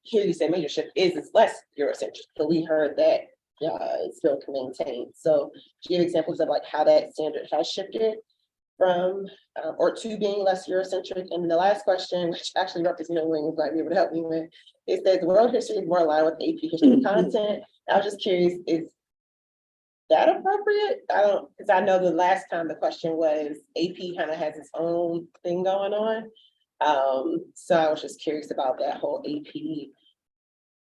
Here you say major shift is less Eurocentric, so we heard that it still can maintain. So do you give examples of like how that standard has shifted from or to being less Eurocentric? And the last question, which actually Representative Williams might be able to help me with, is that the world history is more aligned with AP history content. I was just curious, is that appropriate? Because I know the last time the question was AP kind of has its own thing going on. So I was just curious about that whole AP,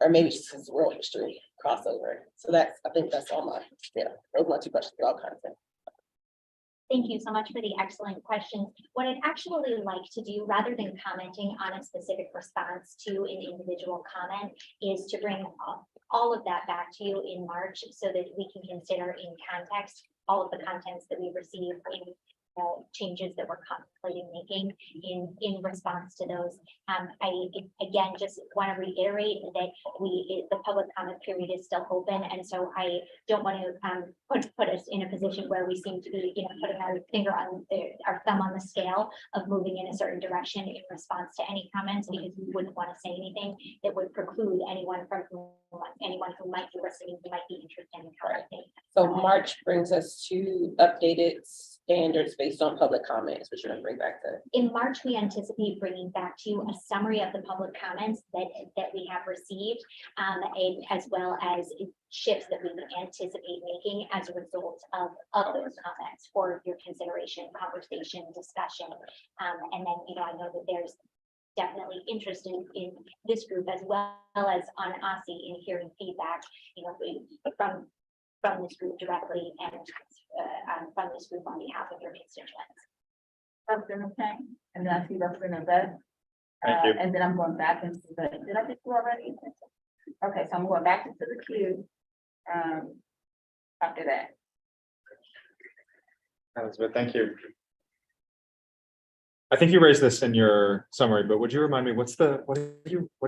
or maybe just his world history crossover. So I think that's all those are my two questions about content. Thank you so much for the excellent questions. What I'd actually like to do, rather than commenting on a specific response to an individual comment, is to bring all of that back to you in March so that we can consider in context all of the contents that we receive in changes that we're contemplating making in response to those. I, again, just want to reiterate that the public comment period is still open. And so I don't want to put us in a position where we seem to be, putting our finger on our thumb on the scale of moving in a certain direction in response to any comments, because we wouldn't want to say anything that would preclude anyone who might be listening, who might be interested in commenting. So March brings us to updated standards based on public comments, which you're gonna bring back to. In March, we anticipate bringing back to you a summary of the public comments that we have received, and as well as shifts that we would anticipate making as a result of those comments for your consideration, conversation, discussion. And then, I know that there's definitely interest in this group as well as on OSSE in hearing feedback, from this group directly and from this group on behalf of your constituents. Representative Chang, and then I see Representative Beth. Thank you. And then I'm going back into the, did I get you already? Okay, so I'm going back into the queue. After that. Elizabeth, thank you. I think you raised this in your summary, but would you remind me, what are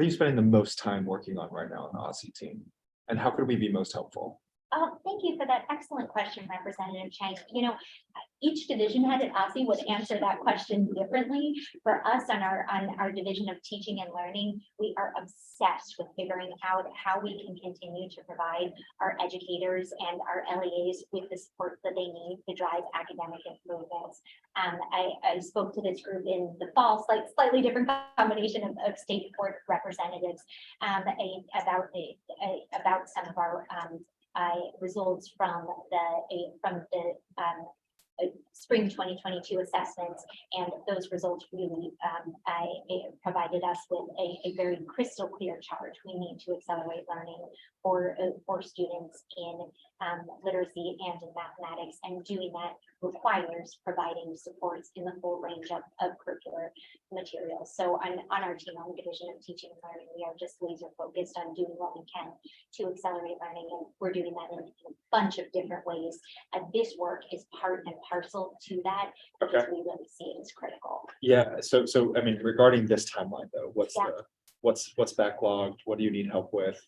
you spending the most time working on right now on the OSSE team? And how could we be most helpful? Thank you for that excellent question, Representative Chang. Each division head at OSSE would answer that question differently. For us on our division of teaching and learning, we are obsessed with figuring out how we can continue to provide our educators and our LEAs with the support that they need to drive academic improvements. I spoke to this group in the fall, slightly different combination of state board representatives about some of our results from the spring 2022 assessments, and those results really provided us with a very crystal clear charge. We need to accelerate learning for students in literacy and in mathematics, and doing that requires providing supports in the full range of curricular materials. So on our team, on the Division of Teaching and Learning, we are just laser focused on doing what we can to accelerate learning, and we're doing that in a bunch of different ways. And this work is part and parcel to that, because we really see it as critical. Yeah, so I mean, regarding this timeline though, Yeah. what's backlogged? What do you need help with?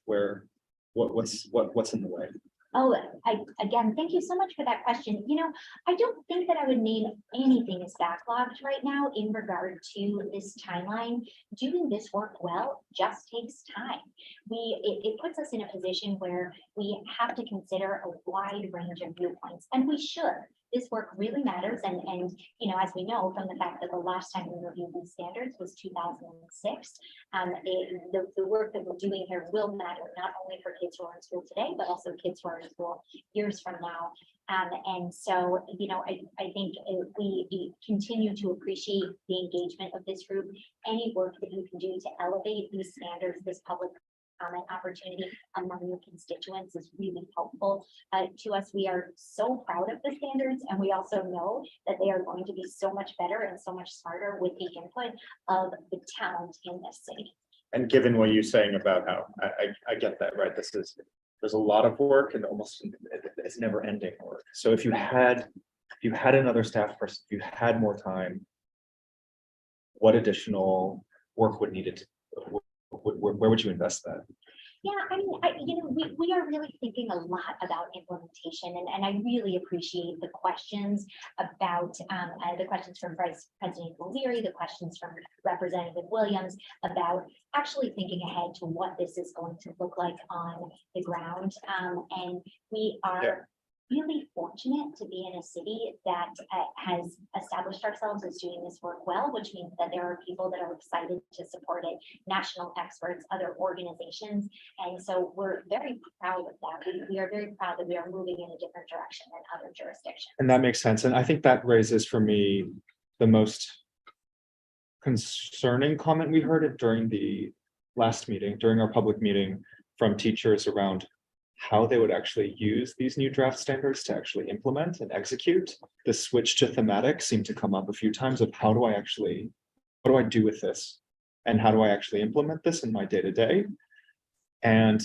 What's in the way? Oh, again, thank you so much for that question. I don't think that I would name anything as backlogged right now in regard to this timeline. Doing this work well just takes time. It puts us in a position where we have to consider a wide range of viewpoints, and we should. This work really matters, and as we know from the fact that the last time we reviewed these standards was 2006, the work that we're doing here will matter not only for kids who are in school today, but also kids who are in school years from now. And so, I think we continue to appreciate the engagement of this group. Any work that you can do to elevate these standards, this public comment opportunity among your constituents is really helpful to us. We are so proud of the standards, and we also know that they are going to be so much better and so much smarter with the input of the talent in this city. And given what you're saying about how I get that, right? There's a lot of work, and almost it's never ending work. So if you had another staff person, if you had more time, what additional work would need it? Where would you invest that? Yeah, I mean, we are really thinking a lot about implementation, and I really appreciate the questions about the questions from Vice President O'Leary, the questions from Representative Williams about actually thinking ahead to what this is going to look like on the ground. And we are really fortunate to be in a city that has established ourselves as doing this work well, which means that there are people that are excited to support it, national experts, other organizations. And so we're very proud of that. We are very proud that we are moving in a different direction than other jurisdictions. And that makes sense. And I think that raises for me the most concerning comment we heard during the last meeting, during our public meeting, from teachers around how they would actually use these new draft standards to actually implement and execute. The switch to thematic seemed to come up a few times of what do I do with this? And how do I actually implement this in my day-to-day? And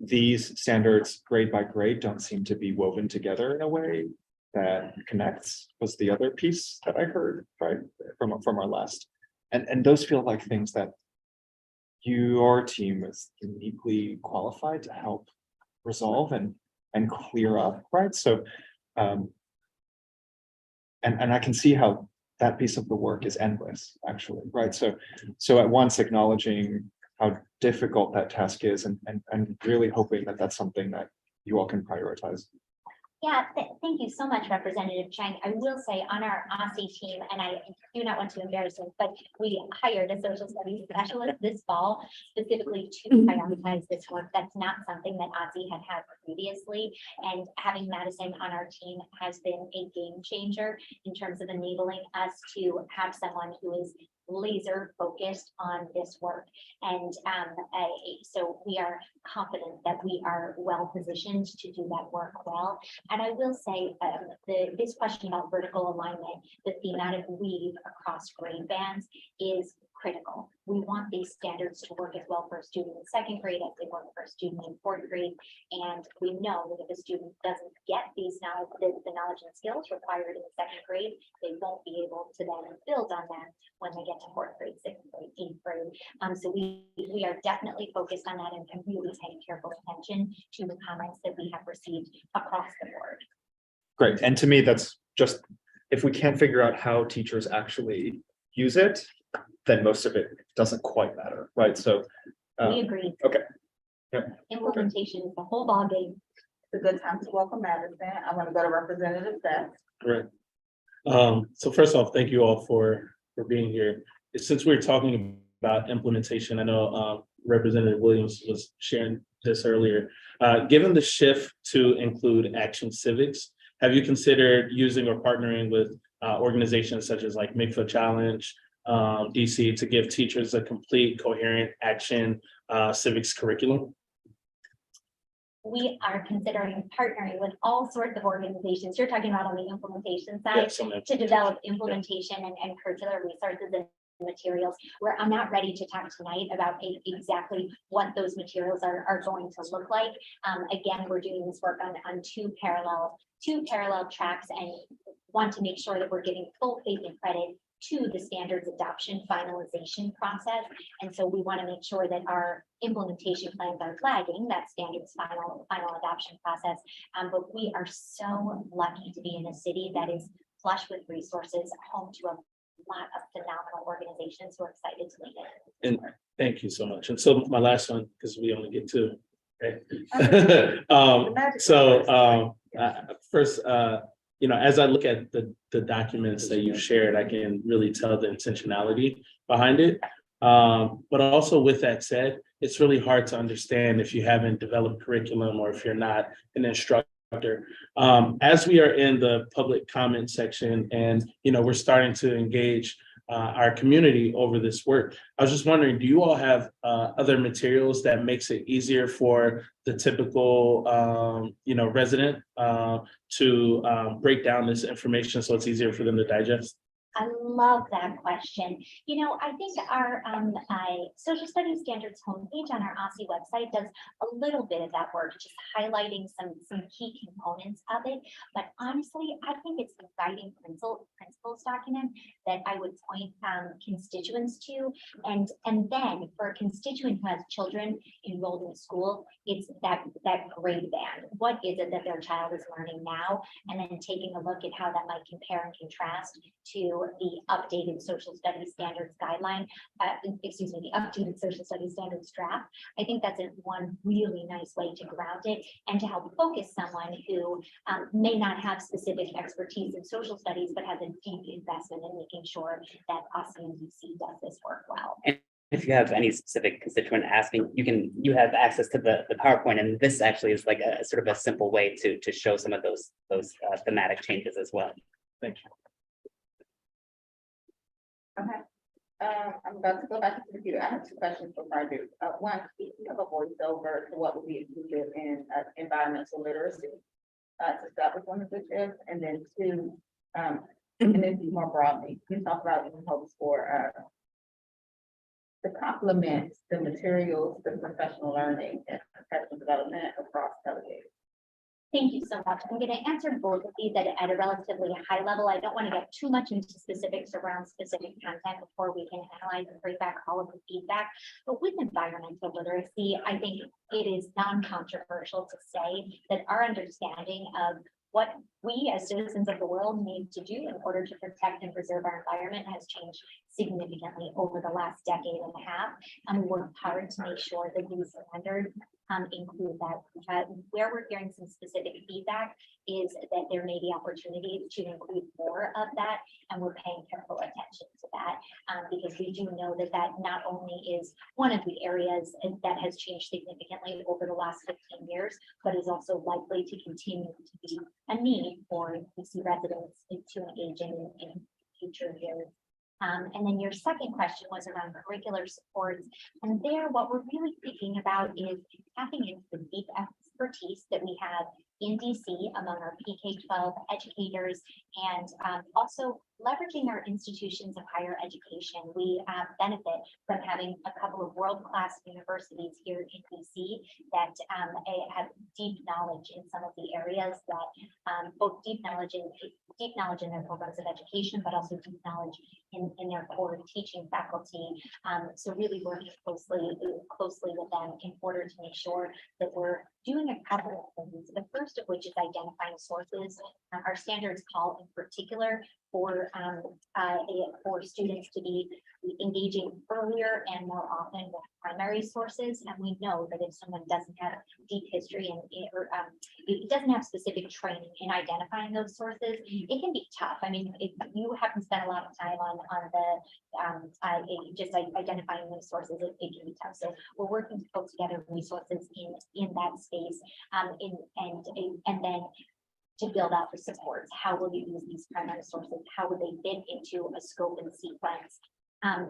these standards grade by grade don't seem to be woven together in a way that connects, was the other piece that I heard, right, from our last. And those feel like things that your team is uniquely qualified to help resolve and clear up, right? So, and I can see how that piece of the work is endless, actually, right? So at once acknowledging how difficult that task is and really hoping that that's something that you all can prioritize. Yeah, thank you so much, Representative Chang. I will say on our OSSI team, and I do not want to embarrass him, but we hired a social studies specialist this fall specifically to prioritize this work. That's not something that OSSI had previously. And having Madison on our team has been a game changer in terms of enabling us to have someone who is laser focused on this work. And so we are confident that we are well positioned to do that work well. And I will say this question about vertical alignment, the thematic weave across grade bands is critical. We want these standards to work as well for a student in second grade as they work for a student in fourth grade. And we know that if a student doesn't get these knowledge, the knowledge and skills required in the second grade, they won't be able to then build on that when they get to fourth grade, sixth grade, eighth grade. So we are definitely focused on that and really paying careful attention to the comments that we have received across the board. Great, and to me, that's just, if we can't figure out how teachers actually use it, then most of it doesn't quite matter, right? So. We agree. Okay. Implementation is the whole ballgame. It's a good time to welcome Madison. I want to go to Representative Beth. Great. So first off, thank you all for being here. Since we're talking about implementation, I know Representative Williams was sharing this earlier. Given the shift to include action civics, have you considered using or partnering with organizations such as like Make for Challenge, DC, to give teachers a complete, coherent action civics curriculum? We are considering partnering with all sorts of organizations. You're talking about on the implementation side to develop implementation and curricular resources and materials, where I'm not ready to talk tonight about exactly what those materials are going to look like. Again, we're doing this work on two parallel tracks and want to make sure that we're giving full faith and credit to the standards adoption finalization process. And so we want to make sure that our implementation plans are flagging that standards final adoption process. But we are so lucky to be in a city that is flush with resources, home to a lot of phenomenal organizations who are excited to lead it. And thank you so much. And so my last one, because we only get two. Okay. First, as I look at the documents that you've shared, I can really tell the intentionality behind it. But also with that said, it's really hard to understand if you haven't developed curriculum or if you're not an instructor. As we are in the public comment section and, we're starting to engage our community over this work, I was just wondering, do you all have other materials that makes it easier for the typical, resident to break down this information so it's easier for them to digest? I love that question. I think our social studies standards homepage on our OSSI website does a little bit of that work, just highlighting some key components of it. But honestly, I think it's the guiding principles document that I would point constituents to. And then for a constituent who has children enrolled in a school, it's that grade band. What is it that their child is learning now? And then taking a look at how that might compare and contrast to the updated social studies standards guideline, the updated social studies standards draft. I think that's one really nice way to ground it and to help focus someone who may not have specific expertise in social studies, but has a deep investment in making sure that OSSI and DC does this work well. And if you have any specific constituent asking, you have access to the PowerPoint, and this actually is like a sort of a simple way to show some of those thematic changes as well. Thank you. Okay. I'm about to go back to the computer. I have two questions before I do. One, if you have a voiceover to what would be included in environmental literacy, to start with one of the tips, and then two, and then more broadly, you talk about in hopes for to complement the materials, the professional learning and professional development across LEA. Thank you so much. I'm going to answer both of these at a relatively high level. I don't want to get too much into specifics around specific content before we can analyze and bring back all of the feedback. But with environmental literacy, I think it is non-controversial to say that our understanding of what we as citizens of the world need to do in order to protect and preserve our environment has changed significantly over the last decade and a half. And we work hard to make sure that these standards include that. Where we're hearing some specific feedback is that there may be opportunities to include more of that, and we're paying careful attention to that because we do know that that not only is one of the areas that has changed significantly over the last 15 years, but is also likely to continue to be a need for DC residents to engage in future years. And then your second question was around curricular supports. And there, what we're really thinking about is tapping into the deep expertise that we have in DC among our PK-12 educators and also leveraging our institutions of higher education. We benefit from having a couple of world-class universities here in DC that have deep knowledge in some of the areas that both deep knowledge in their programs of education, but also deep knowledge in their core teaching faculty. So really working closely with them in order to make sure that we're doing a couple of things. The first of which is identifying sources. Our standards call in particular for students to be engaging earlier and more often with primary sources. And we know that if someone doesn't have deep history and it doesn't have specific training in identifying those sources, it can be tough. I mean, if you haven't spent a lot of time on just identifying those sources, it can be tough. So we're working to pull together resources in that space and then to build out the supports. How will you use these primary sources? How would they fit into a scope and sequence?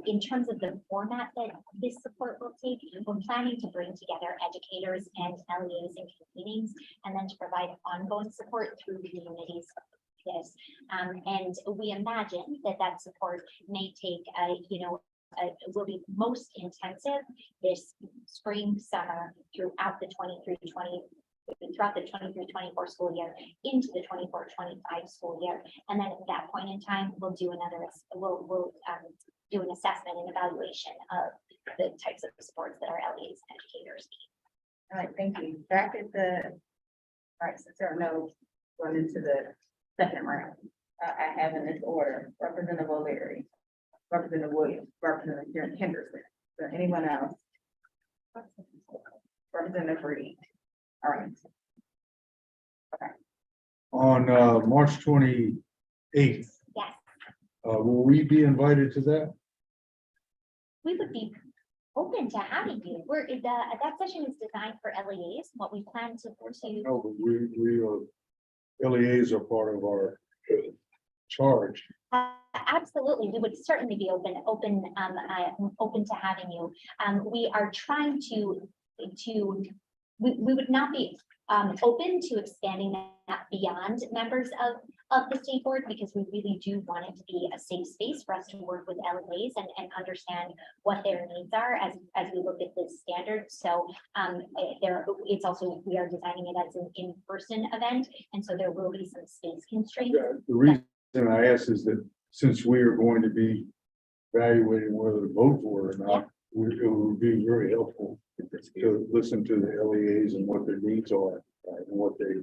In terms of the format that this support will take, we're planning to bring together educators and LEAs and convenings, and then to provide ongoing support through communities. This and we imagine that support may take will be most intensive this spring, summer throughout the 23-24 school year into the 24-25 school year. And then at that point in time, we'll do do an assessment and evaluation of the types of supports that our LEAs and educators need. All right, thank you. Back at all right, since there are no going into the second round, I have in this order, Representative O'Leary, Representative Williams, Representative Henderson. Is there anyone else? Representative Reed. All right. Okay. On March 28th, Yes, will we be invited to that? we would be open to having you. That session is designed for LEAs. What we plan to No, but we are, LEAs are part of our charge. absolutely, we would certainly be open to having you. We are trying to we would not be open to expanding that beyond members of the state board, because we really do want it to be a safe space for us to work with LEAs and understand what their needs are as we look at this standard. So it's also, we are designing it as an in-person event, and so there will be some space constraints. Yeah, the reason I ask is that since we are going to be evaluating whether to vote for it or not, it would be very helpful to listen to the LEAs and what their needs are, and what they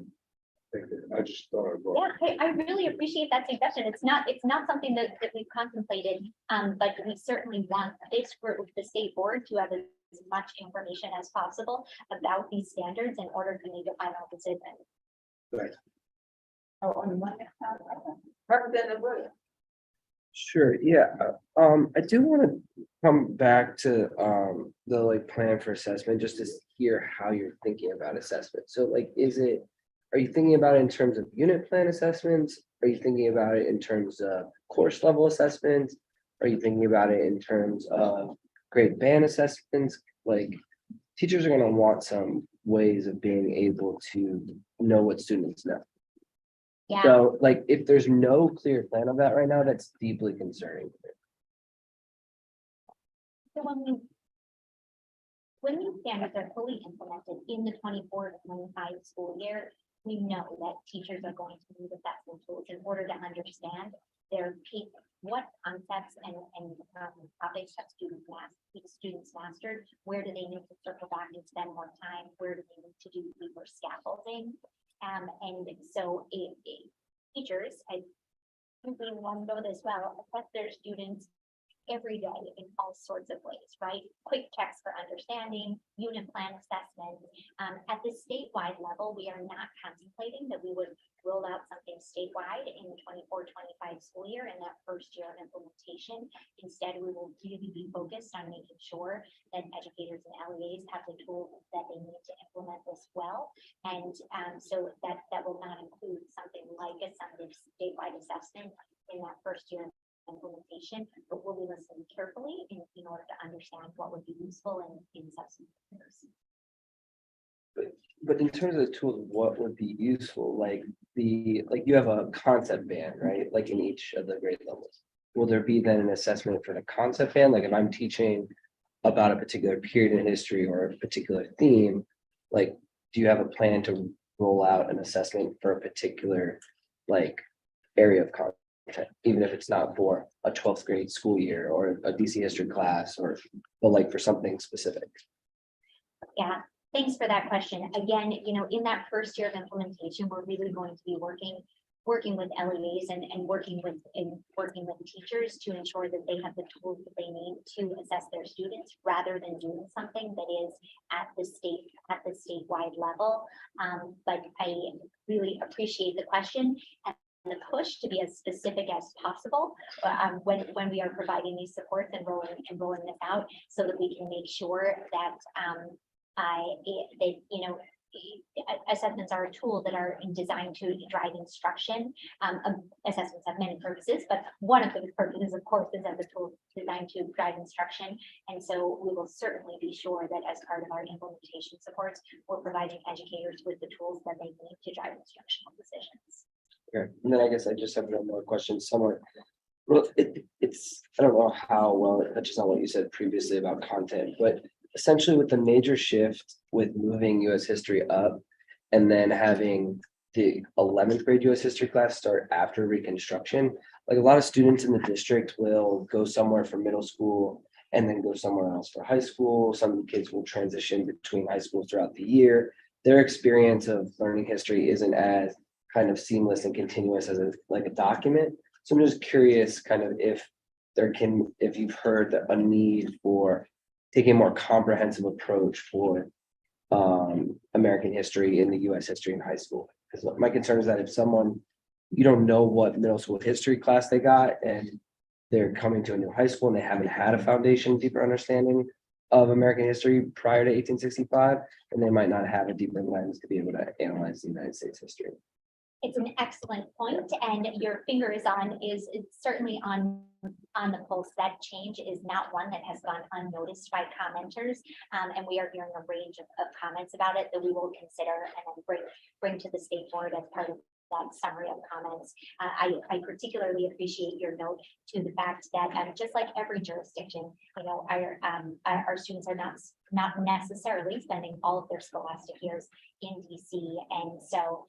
think. I just thought I'd brought it. Yeah, I really appreciate that suggestion. It's not something that we've contemplated, but we certainly want this group, the state board, to have as much information as possible about these standards in order to make a final decision. Thanks. Oh, on one next time, Representative Williams. Sure, yeah. I do want to come back to the plan for assessment, just to hear how you're thinking about assessment. So are you thinking about it in terms of unit plan assessments? Are you thinking about it in terms of course level assessments? Are you thinking about it in terms of grade band assessments? Teachers are going to want some ways of being able to know what students know. Yeah. So if there's no clear plan of that right now, that's deeply concerning. So when these standards are fully implemented in the 24-25 school year, we know that teachers are going to need assessment tools in order to understand what concepts and topics have students mastered, where do they need to circle back and spend more time, where do they need to do deeper scaffolding. And so teachers, I think we want to know this well, assess their students every day in all sorts of ways, right? Quick checks for understanding, unit plan assessment. At the statewide level, we are not contemplating that we would roll out something statewide in the 24-25 school year in that first year of implementation. Instead, we will really be focused on making sure that educators and LEAs have the tools that they need to implement this well. And so that will not include something like a statewide assessment in that first year implementation, but we'll be listening carefully in order to understand what would be useful in subsequent years. But in terms of the tools, what would be useful, like you have a concept band, right? Like in each of the grade levels. Will there be then an assessment for the concept band? Like if I'm teaching about a particular period in history or a particular theme, like, do you have a plan to roll out an assessment for a particular like area of content, even if it's not for a 12th grade school year or a DC history class but like for something specific? Yeah, thanks for that question. Again, in that first year of implementation, we're really going to be working with LEAs and working with teachers to ensure that they have the tools that they need to assess their students rather than doing something that is at the statewide level. But I really appreciate the question and the push to be as specific as possible when we are providing these supports and rolling this out, so that we can make sure that assessments are a tool that are designed to drive instruction. Assessments have many purposes, but one of those purposes, of course, is as a tool designed to drive instruction. And so we will certainly be sure that as part of our implementation supports, we're providing educators with the tools that they need to drive instructional decisions. Okay, and then I guess I just have one more question somewhere. Well, it's, I don't know how well it touches on what you said previously about content, but essentially with the major shift with moving US history up and then having the 11th grade US history class start after Reconstruction, like a lot of students in the district will go somewhere for middle school and then go somewhere else for high school. Some kids will transition between high schools throughout the year. Their experience of learning history isn't as kind of seamless and continuous as a document. So I'm just curious kind of if you've heard a need for taking a more comprehensive approach for American history in the US history in high school. Because my concern is that if you don't know what middle school history class they got and they're coming to a new high school and they haven't had a foundation, deeper understanding of American history prior to 1865, and they might not have a deeper lens to be able to analyze the United States history. It's an excellent point, and your finger is certainly on the pulse. That change is not one that has gone unnoticed by commenters, and we are hearing a range of comments about it that we will consider and then bring to the state board as part of that summary of comments. I particularly appreciate your note to the fact that just like every jurisdiction, our students are not necessarily spending all of their scholastic years in DC, and so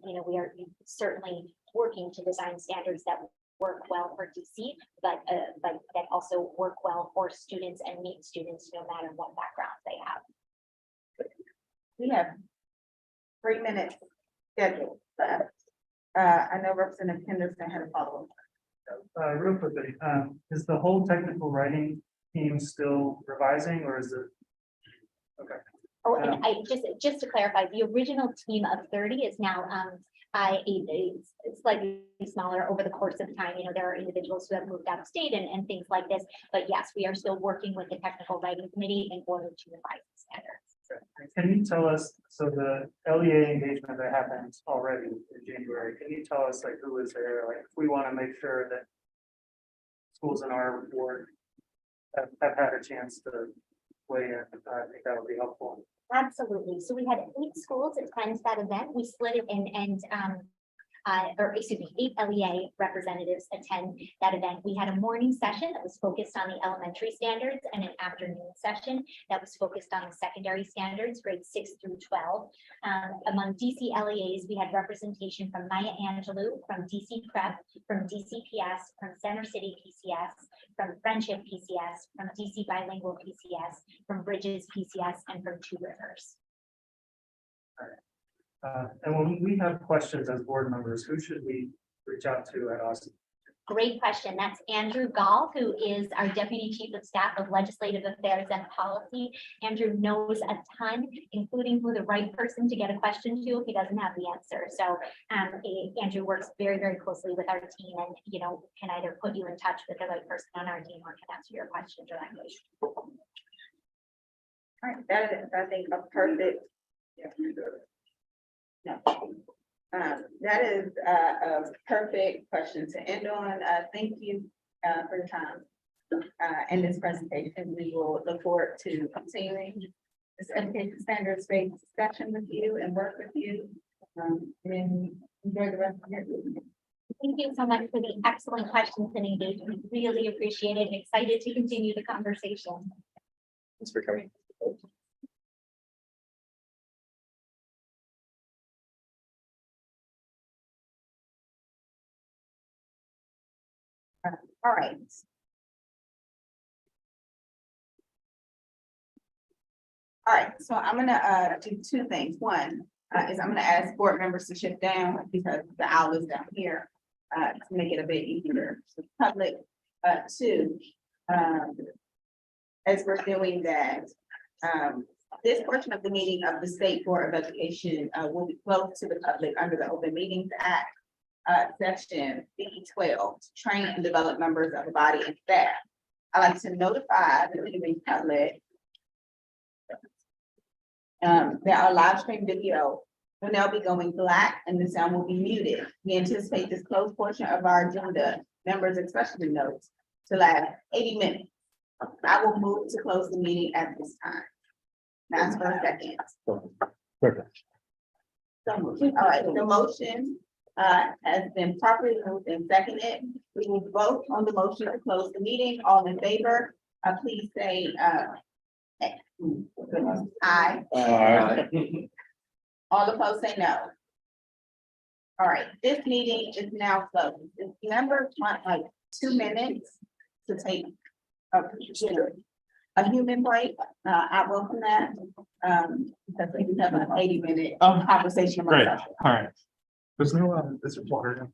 we are certainly working to design standards that work well for DC, but that also work well for students and meet students no matter what background they have. We have 3 minutes scheduled left. I know Representative Henderson had a follow-up. Real quickly, is the whole technical writing team still revising, or is it? Okay. Oh, and I just to clarify, the original team of 30 is now it's slightly smaller over the course of time. There are individuals who have moved out of state and things like this, but yes, we are still working with the technical writing committee in order to revise the standards. Can you tell us, so the LEA engagement that happened already in January, can you tell us who is there? If we want to make sure that schools in our ward have had a chance to weigh in, I think that would be helpful. Absolutely. So we had 8 schools attend that event. We split it and or excuse me, 8 LEA representatives attend that event. We had a morning session that was focused on the elementary standards and an afternoon session that was focused on the secondary standards, grades 6 through 12. Among DC LEAs, we had representation from Maya Angelou, from DC Prep, from DCPS, from Center City PCS, from Friendship PCS, from DC Bilingual PCS, from Bridges PCS, and from Two Rivers. And when we have questions as board members, who should we reach out to at Austin? Great question. That's Andrew Gall, who is our Deputy Chief of Staff of Legislative Affairs and Policy. Andrew knows a ton, including who the right person to get a question to if he doesn't have the answer. So Andrew works very, very closely with our team and, you know, can either put you in touch with the right person on our team or can answer your question directly. All right, that is, I think, a perfect. No. That is a perfect question to end on. Thank you for your time. In this presentation, we will look forward to continuing this education standards-based discussion with you and work with you. And enjoy the rest of your evening. Thank you so much for the excellent questions and engagement. Really appreciate it and excited to continue the conversation. Thanks for coming. All right. All right, so I'm gonna do two things. One is I'm gonna ask board members to shift down because the owl is down here to make it a bit easier for the public. Two, as we're doing that, this portion of the meeting of the State Board of Education will be closed to the public under the Open Meetings Act. Section B12, to train and develop members of the body and staff. I like to notify the viewing public that our live stream video will now be going black and the sound will be muted. We anticipate this closed portion of our agenda, members especially notes, to last 80 minutes. I will move to close the meeting at this time. That's for a second. Perfect. So moved. All right, the motion has been properly moved and seconded. We will vote on the motion to close the meeting. All in favor, please say aye. All opposed say no. All right, this meeting is now closed. If members want like 2 minutes to take a human break, I welcome that. Because we have an 80-minute conversation. Great, all right. There's no, this water.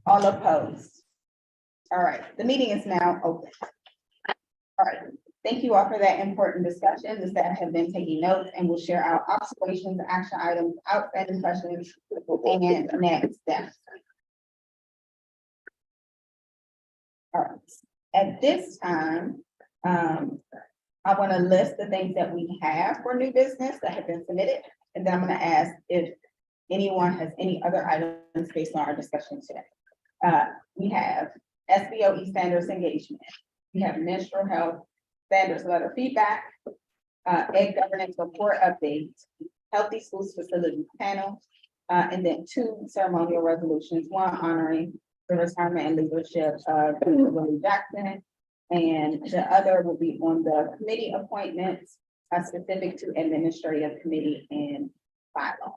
All opposed? All right, the meeting is now open. All right, thank you all for that important discussion. The staff have been taking notes and will share our observations, action items, outstanding questions, and next steps. All right, at this time, I want to list the things that we have for new business that have been submitted, and then I'm going to ask if anyone has any other items based on our discussion today. We have SBOE standards engagement. We have menstrual health standards letter feedback, egg governance report update, healthy schools facilities panel, and then 2 ceremonial resolutions, one honoring the retirement and leadership of Willie Jackson, and the other will be on the committee appointments specific to administrative committee and bylaws.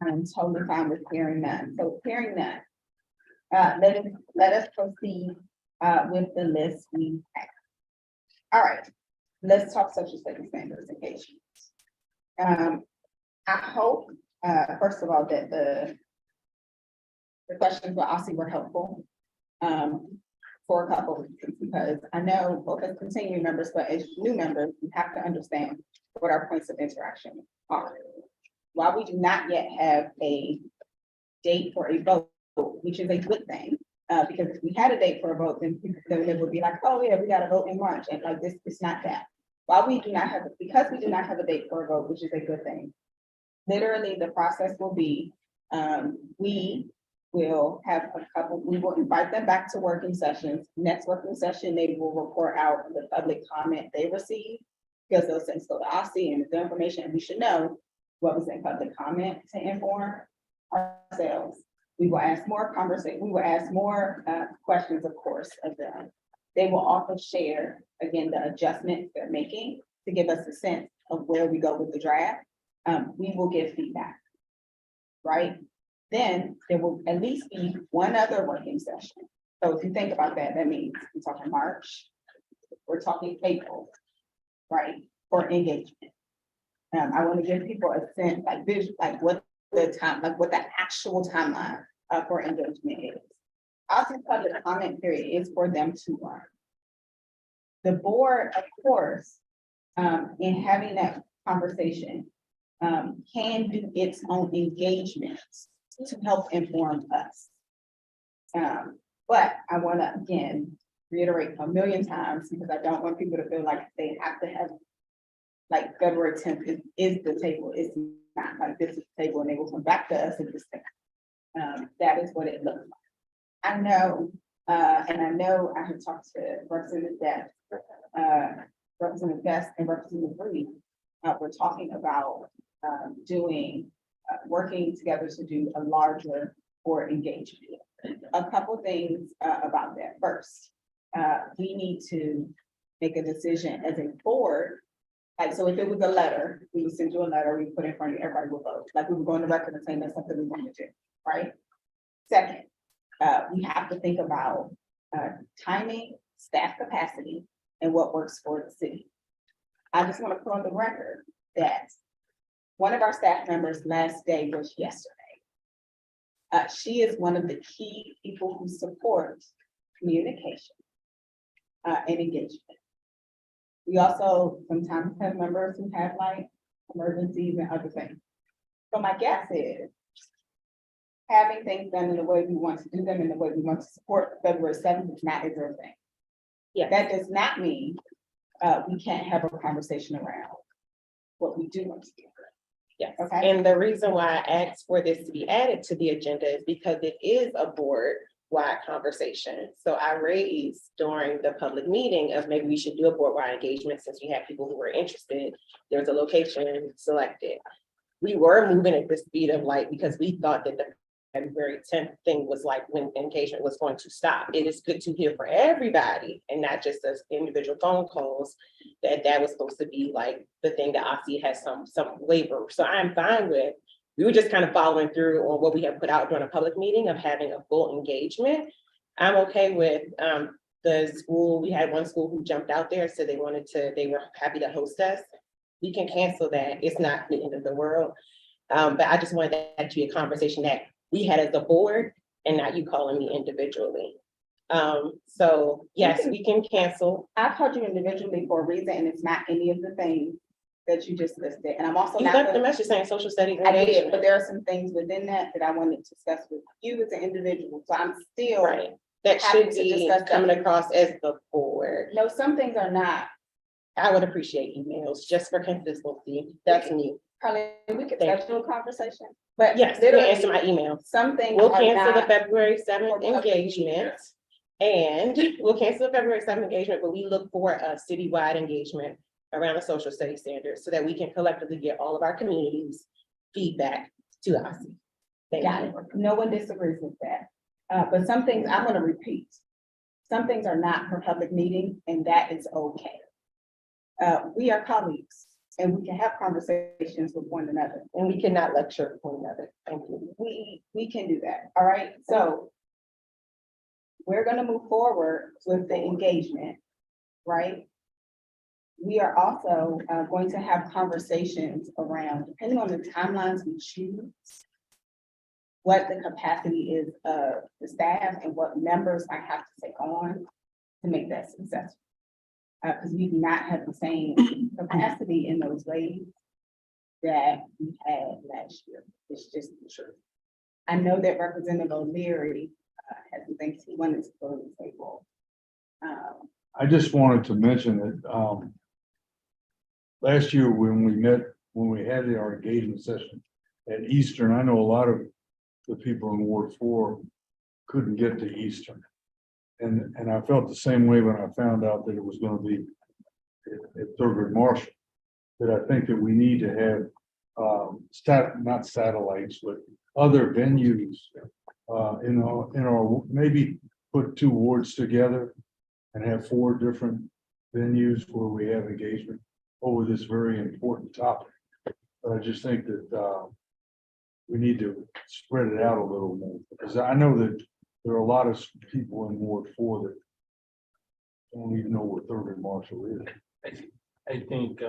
I'm totally fine with hearing none. So hearing none, let us proceed with the list we have. All right, let's talk social studies standards engagement. I hope, first of all, that the questions were also helpful for a couple of reasons, because I know both as continuing members, but as new members, we have to understand what our points of interaction are. While we do not yet have a date for a vote, which is a good thing, because if we had a date for a vote, then it would be like, oh yeah, we got to vote in March, and like this, it's not that. While we do not have, because we do not have a date for a vote, which is a good thing, literally the process will be, we will have a couple, we will invite them back to working sessions. Next working session, they will report out the public comment they received, because those things go to OSCE and the information, and we should know what was in public comment to inform ourselves. We will ask more questions, of course, of them. They will also share, again, the adjustments they're making to give us a sense of where we go with the draft. We will give feedback, right? Then there will at least be one other working session. So if you think about that, that means we're talking March, we're talking April, right, for engagement. I want to give people a sense, like what the time, like what the actual timeline for engagement is. Also, public comment period is for them to learn. The board, of course, in having that conversation, can do its own engagements to help inform us. But I want to again reiterate a million times, because I don't want people to feel like they have to have, like, February 10th is the table. It's not like this is the table and they will come back to us and just think, that is what it looks like. I know, and I know I have talked to Representative Best, Representative Best and Representative Reed. We're talking about working together to do a larger board engagement. A couple things about that. First, we need to make a decision as a board. Like, so if it was a letter, we would send you a letter, we put it in front of you, everybody will vote. Like, we would go on the record and say that's something we want to do, right? Second, we have to think about timing, staff capacity, and what works for the city. I just want to put on the record that one of our staff members' last day was yesterday. She is one of the key people who support communication and engagement. We also sometimes have members who have like emergencies and other things. So my guess is having things done in the way we want to do them, in the way we want to support February 7th is not a real thing. Yeah. That does not mean we can't have a conversation around what we do want to do. Yes, Okay. and the reason why I asked for this to be added to the agenda is because it is a board-wide conversation. So I raised during the public meeting of maybe we should do a board-wide engagement since we have people who were interested. There's a location selected. We were moving at the speed of light because we thought that the February 10th thing was like when engagement was going to stop. It is good to hear for everybody and not just as individual phone calls that was supposed to be like the thing that OSCE has some waiver. So I'm fine with, we were just kind of following through on what we have put out during a public meeting of having a full engagement. I'm okay with the school. We had one school who jumped out there, so they were happy to host us. we can cancel that. It's not the end of the world. But I just wanted that to be a conversation that we had as a board and not you calling me individually. So yes, we can cancel. I called you individually for a reason, and it's not any of the things that you just listed, and I'm also You not. left the gonna- message saying social studies I did, but engagement. there are some things within that that I wanted to discuss with you as an individual, so I'm still. Right, that Happy should to be discuss that. coming across as the board. No, some things are not. I would appreciate emails just for consistency. That's me. Carly, we could Thank schedule a conversation, but Yes, you can literally, answer my email. some things We'll are cancel the not. February 7th for public engagement. And we'll cancel the February 7th engagement, but we look for a citywide engagement around the social studies standards so that we can collectively get all of our communities' feedback to us. Thank Got you. it. No one disagrees with that. But some things I'm gonna repeat. Some things are not for public meeting, and that is okay. We are colleagues, and we can have conversations with one another. And we cannot lecture one another. Thank you. We can do that, all right? So we're gonna move forward with the engagement, right? We are also going to have conversations around, depending on the timelines we choose, what the capacity is of the staff and what members might have to take on to make that successful. Because we do not have the same capacity in those ways that we had last year. It's just true. I know that Representative O'Leary has some things he wanted to put on the table. I just wanted to mention that, last year when we had our engagement session at Eastern, I know a lot of the people in Ward 4 couldn't get to Eastern. And I felt the same way when I found out that it was gonna be at Thurgood Marshall. That I think that we need to have, not satellites, but other venues. In our, maybe put 2 wards together and have 4 different venues where we have engagement over this very important topic. But I just think that, we need to spread it out a little more, because I know that there are a lot of people in Ward 4 that don't even know what Thurgood Marshall is. I think,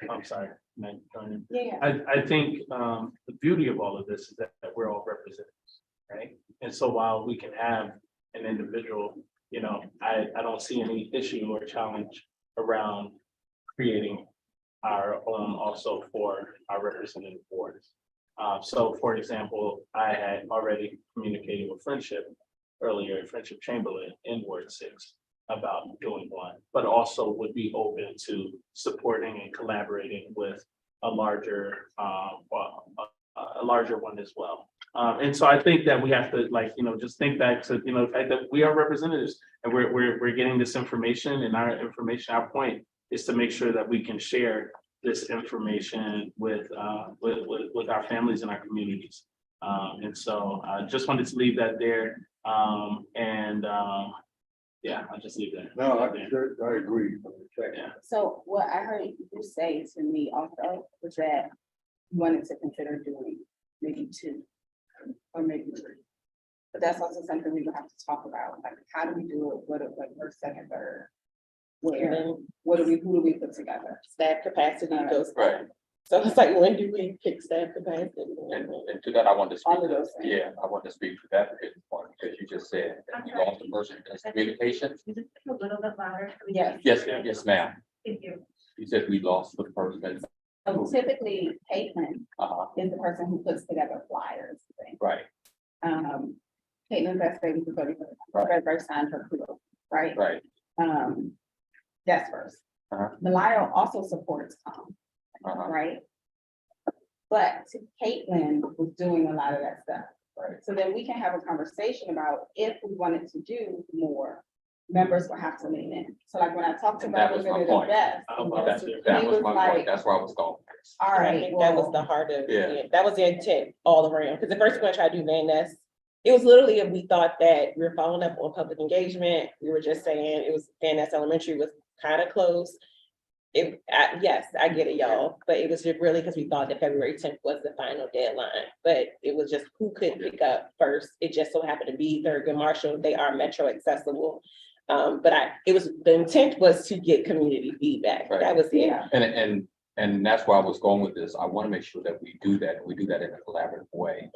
I'm sorry, Matt, Tony. Yeah. I think the beauty of all of this is that we're all representatives, right? And so while we can have an individual, you know, I don't see any issue or challenge around creating our own also for our representative boards. So for example, I had already communicated with Friendship earlier, Friendship Chamberlain in Ward 6 about doing one, but also would be open to supporting and collaborating with a larger one as well. And so I think that we have to, like, you know, just think back to, you know, the fact that we are representatives and we're getting this information, and our point is to make sure that we can share this information with our families and our communities. And so I just wanted to leave that there. Yeah, I'll just leave that. No, I agree. Yeah. So what I heard you say to me also was that you wanted to consider doing maybe 2 or maybe 3. But that's also something we will have to talk about, like, how do we do it, what, like, first, second, third? Where, who do we put together? Staff capacity goes. Right. So it's like, when do we pick staff capacity? And to that, I want to speak, All of those things. yeah, I want to speak to that point, because you just said that you lost the person in communication. A little bit louder. Yes. Yes, ma'am. Thank you. You said we lost the person. So typically, Caitlin Uh-huh, is the person who puts together flyers. right, Caitlin, that's baby for very signed her kudo, right? right. That's first. Uh-huh. Malio also supports Uh-huh. right? But Caitlin was doing a lot of that stuff, right? So then we can have a conversation about if we wanted to do more, members will have to lean in. So like when I talked And about that was we're my gonna point. invest. That he was my like, point, that's where I was going. all And I right, think that was well, the heart of, Yeah. it. That was the intent all around, because the first we're gonna try to do Van Ness. It was literally, if we thought that we were following up on public engagement, we were just saying it was Van Ness Elementary was kind of close. Yes, I get it, y'all, but it was just really because we thought that February 10th was the final deadline, but it was just who could pick up first. It just so happened to be Thurgood Marshall. They are metro accessible. But the intent was to get community feedback. Right. That was it. yeah, And And that's where I was going with this. I want to make sure that we do that. We do that in a collaborative way.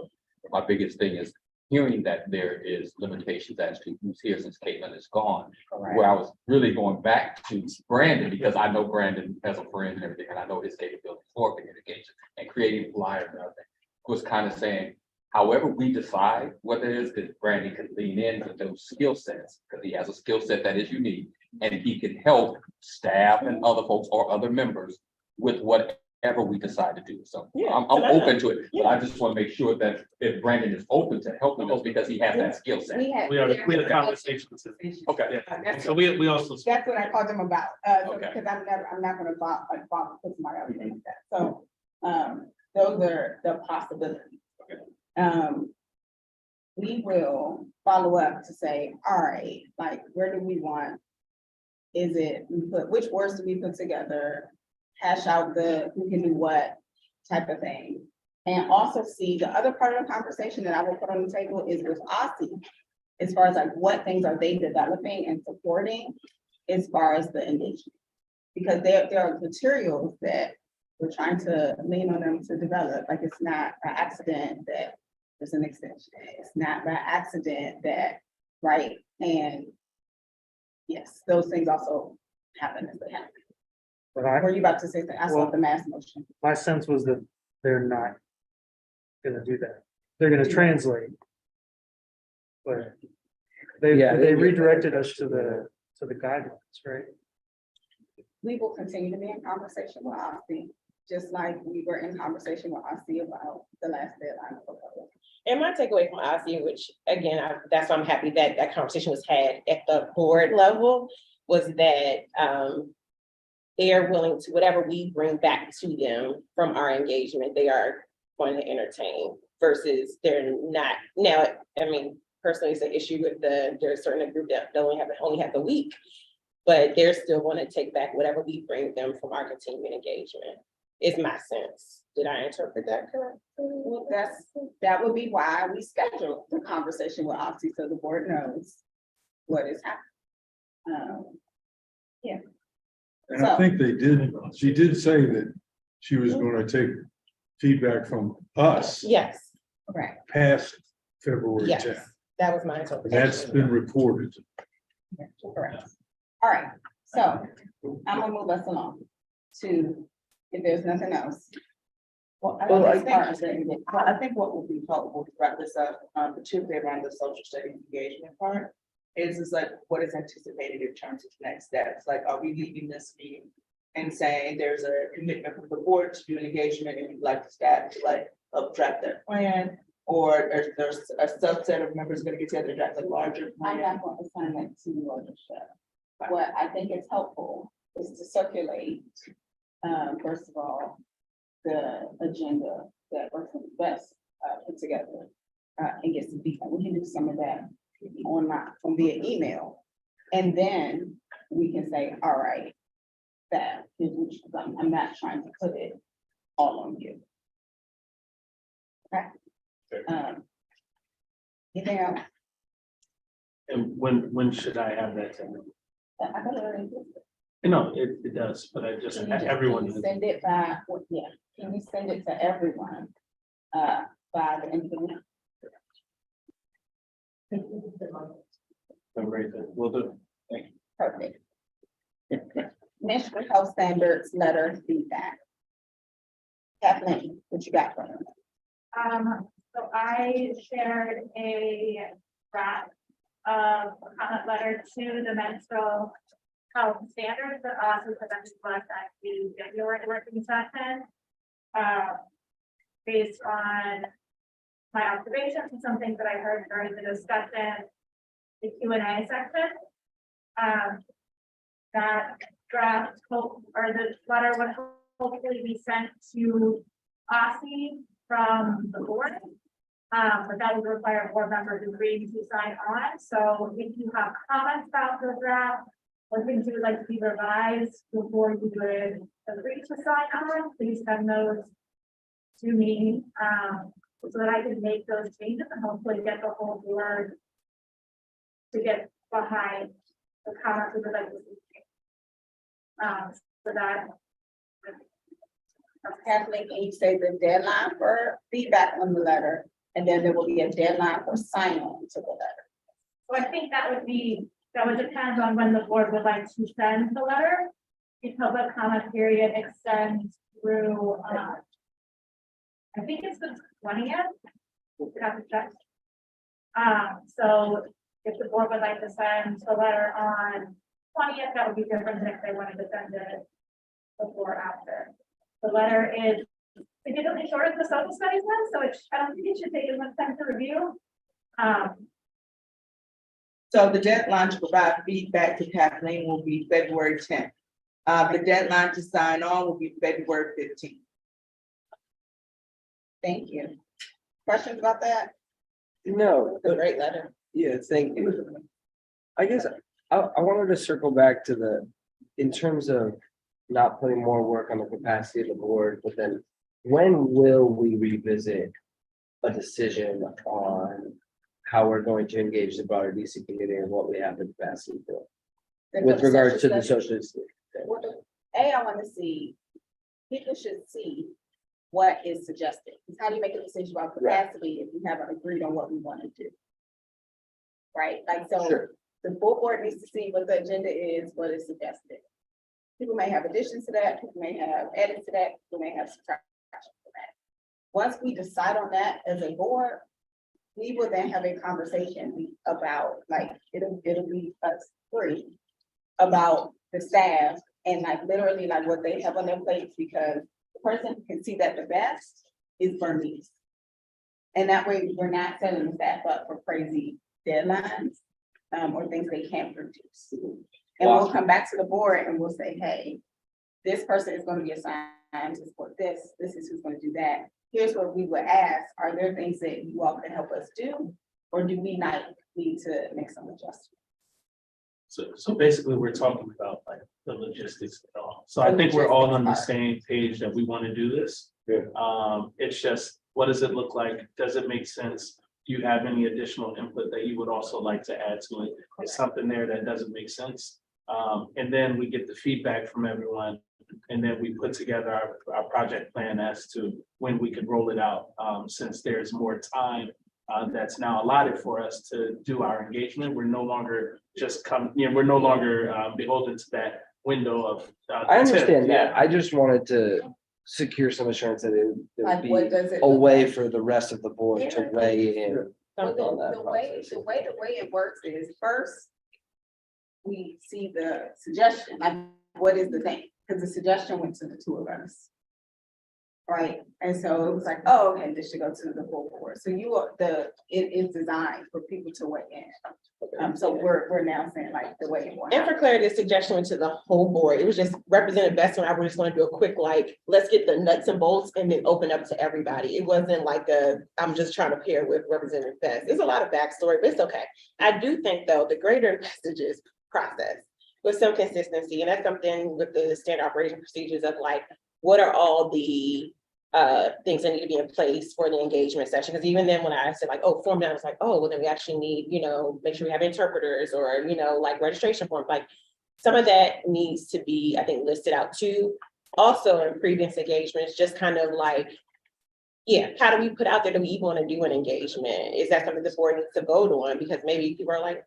My biggest thing is hearing that there is limitations as to who's here since Caitlin is gone. Where I was really going back to Brandon, because I know Brandon as a friend and everything, and I know his capabilities for communication and creating flyers and everything. Was kind of saying, however we decide what it is, that Brandon can lean into those skill sets, because he has a skill set that is unique, and he can help staff and other folks or other members with whatever we decide to do. So Yeah, I'm open to it, but I just want to make sure that if Brandon is open to helping us because he has that skill set. We had. We had a conversation. Okay. And so we also. That's what I called them about, Okay. because I'm not gonna put somebody else in that. So, those are the possibilities. We will follow up to say, all right, like, where do we want? Is it, which words do we put together? Hash out who can do what type of thing. And also see the other part of the conversation that I will put on the table is with OSSI. As far as like, what things are they developing and supporting as far as the engagement? Because there are materials that we're trying to lean on them to develop. Like, it's not an accident that there's an extension. It's not by accident that, right? And yes, those things also happen as they happen. But Were you about to say that? I saw Well- the mass motion. my sense was that they're not gonna do that. They're gonna translate. But Yeah, they redirected us to the guidelines, right? We will continue to be in conversation with OSSI, just like we were in conversation with OSSI about the last deadline. for public. And my takeaway from IC, which again, that's why I'm happy that that conversation was had at the board level, was that they are willing to, whatever we bring back to them from our engagement, they are going to entertain versus they're not. Now, I mean, personally, it's an issue with there's a certain group that only have the week, but they're still going to take back whatever we bring them from our continuing engagement, is my sense. Did I interpret that correctly? Well, that would be why we scheduled the conversation with OSSI, so the board knows what is happening. And I think she did say that she was gonna take feedback from us Yes, Correct. past February yes, 10th. that was my And that's interpretation. been reported. Correct. All right, so I'm gonna move us along to, if there's nothing else. Well, Well, I as far as think what will be helpful to wrap this up, particularly around the social studies engagement part, is like, what is anticipated in terms of next steps? Like, are we leaving this meeting and saying there's a commitment from the board to do an engagement and you'd like the staff to like help draft their plan? Or there's a subset of members gonna get together and draft a larger I'm plan? not going to assign that to you or the chef. What I think is helpful is to circulate, first of all, the agenda that works best, put together. And get some feedback. We can do some of that online, from via email. And then we can say, all right, that is what you, I'm not trying to put it all on you. Okay. Anything else? And when should I have that? I thought I already did. No, it does, but I just, Can you just- everyone. can you Send it by, yeah, can you send it to everyone, by the end of the week? We'll do. Perfect. National Health Standards Letter Feedback. Kathleen, what you got for them? So I shared a draft of a comment letter to the menstrual health standards that also presented to us at the January working session. Based on my observations and some things that I heard during the discussion, the Q&A section. That draft or the letter would hopefully be sent to OSSI from the board. But that would require board members agreeing to sign on. So if you have comments about the draft or things you would like to be revised before you would agree to sign on, please send those to me, so that I can make those changes and hopefully get the whole board to get behind the comments we would like to see. So that Kathleen, can you say the deadline for feedback on the letter? And then there will be a deadline for sign on to the letter. So I think that would depend on when the board would like to send the letter. The public comment period extends through, I think it's the 20th. Have to check. So if the board would like to send the letter on 20th, that would be different than if they wanted to send it before or after. The letter is significantly shorter than the social studies one, so I don't think it should take as much time to review. So the deadline to provide feedback to Kathleen will be February 10th. The deadline to sign on will be February 15th. Thank you. Questions about that? No, The great letter. yeah, thank you. I guess I wanted to circle back to in terms of not putting more work on the capacity of the board, but then when will we revisit a decision on how we're going to engage the broader DC community and what we have the capacity for with regards to the socialist? I want to see, people should see what is suggested. Because how do you make a decision about capacity if you haven't agreed on what we want to do? Right, like, so Sure. the full board needs to see what the agenda is, what is suggested. People may have additions to that, people may have edits to that, people may have subtractions to that. Once we decide on that as a board, we will then have a conversation about, like, it'll be us three about the staff and like literally like what they have on their plates, because the person who can see that the best is Bernice. And that way we're not setting the staff up for crazy deadlines or things they can't produce. And we'll come back to the board and we'll say, hey, this person is going to be assigned to support this. This is who's going to do that. Here's what we would ask. Are there things that you all can help us do? Or do we not need to make some adjustments? So basically, we're talking about like the logistics of it all. So I think we're all on the same page that we want to do this. Yeah. It's just, what does it look like? Does it make sense? Do you have any additional input that you would also like to add to it? Is something there that doesn't make sense? And then we get the feedback from everyone. And then we put together our project plan as to when we could roll it out, since there's more time that's now allotted for us to do our engagement. We're no longer we're no longer beholden to that window of. I understand that. I just wanted to secure some assurance that it Like, would what be does it a look way like? for the rest of the board to weigh in. Well, on that the way process. the way it works is first, we see the suggestion, like, what is the thing? Because the suggestion went to the two of us. Right, and so it was like, oh, okay, this should go to the full board. So it is designed for people to weigh in. So we're now saying like the way it will And for happen. clarity, the suggestion went to the whole board. It was just Representative Best and I were just going to do a quick, like, let's get the nuts and bolts and then open up to everybody. It wasn't like I'm just trying to pair with Representative Best. There's a lot of backstory, but it's okay. I do think though, the greater message is process with some consistency. And that's something with the standard operating procedures of like, what are all the things that need to be in place for the engagement session? Because even then when I said like, oh, form down, it's like, oh, well, then we actually need, make sure we have interpreters or, like registration forms, like some of that needs to be, I think, listed out too. Also in previous engagements, just kind of like, yeah, how do we put out there that we even want to do an engagement? Is that something the board needs to vote on? Because maybe people are like,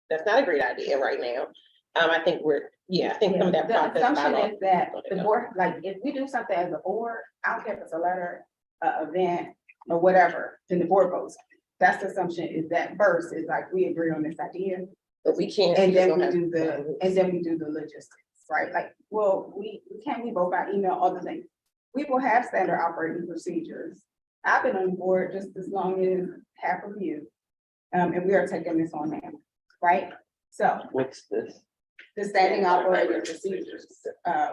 that's not a great idea right now. I think I think some of that The process. assumption bylaw- is that the board, like, if we do something as a board, I don't care if it's a letter, event, or whatever, then the board votes. That's the assumption, is that first is like, we agree on this idea, But we can't. and then don't we have- do the logistics, right? Like, well, we vote by email, other things. We will have standard operating procedures. I've been on board just as long as half of you, and we are taking this on now, right? So What's this? the standing operating procedures,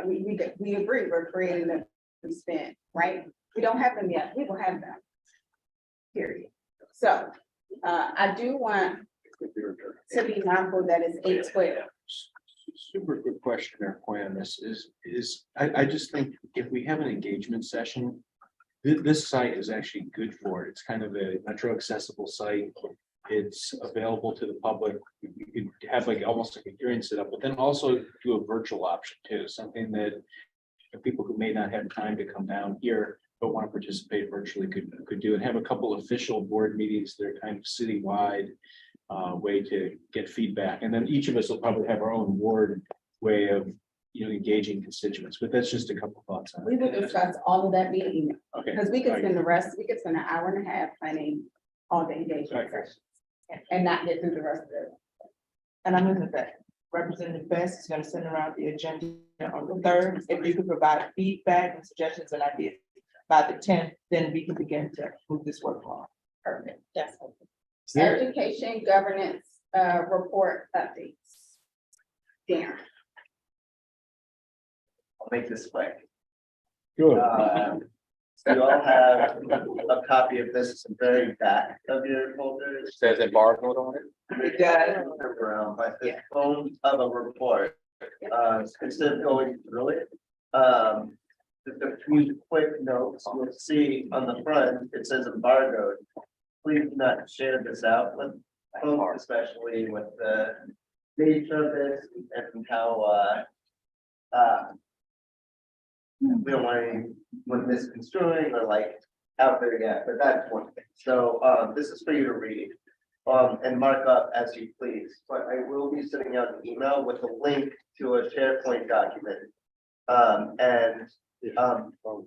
we agree, we're creating them to spend, right? We don't have them yet, we will have them. Period. So, I do want to be mindful that it's 8:12. Super good question there, Coy, on this I just think if we have an engagement session, this site is actually good for it. It's kind of a metro accessible site. It's available to the public. You could have like almost like a hearing set up, but then also do a virtual option too, something that if people who may not have time to come down here, but want to participate virtually could do, and have a couple official board meetings that are kind of citywide way to get feedback. And then each of us will probably have our own ward way of, engaging constituents, but that's just a couple thoughts on We will it. discuss all of that via email, Okay. because we could spend we could spend an hour and a half planning all the engagement Okay. sessions and not get through the rest of it. And I'm looking at that. Representative Best is gonna send around the agenda on the 3rd. If you could provide feedback and suggestions and ideas by the 10th, then we can begin to move this work along. Perfect. That's Education governance, report updates. Darren. I'll make this quick. Good. So you all have a copy of this, it's the very back of your folders. Says a barcode on it. It does. Around, but the phone of a report, instead of going through it, just a few quick notes, you'll see on the front, it says embargoed. Please do not share this out with folks, especially with the nature of this and how, we don't want anyone misconstruing or like out there yet, but that's one thing. So, this is for you to read. And mark up as you please, but I will be sending out an email with a link to a SharePoint document.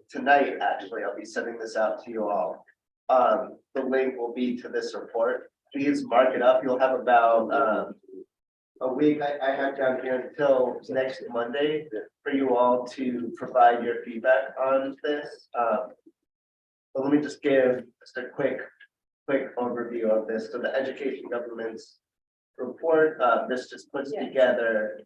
Tonight, actually, I'll be sending this out to you all. The link will be to this report. Please mark it up. You'll have about, a week. I have down here until next Monday for you all to provide your feedback on this. But let me just give just a quick overview of this. So the education government's report, this just puts together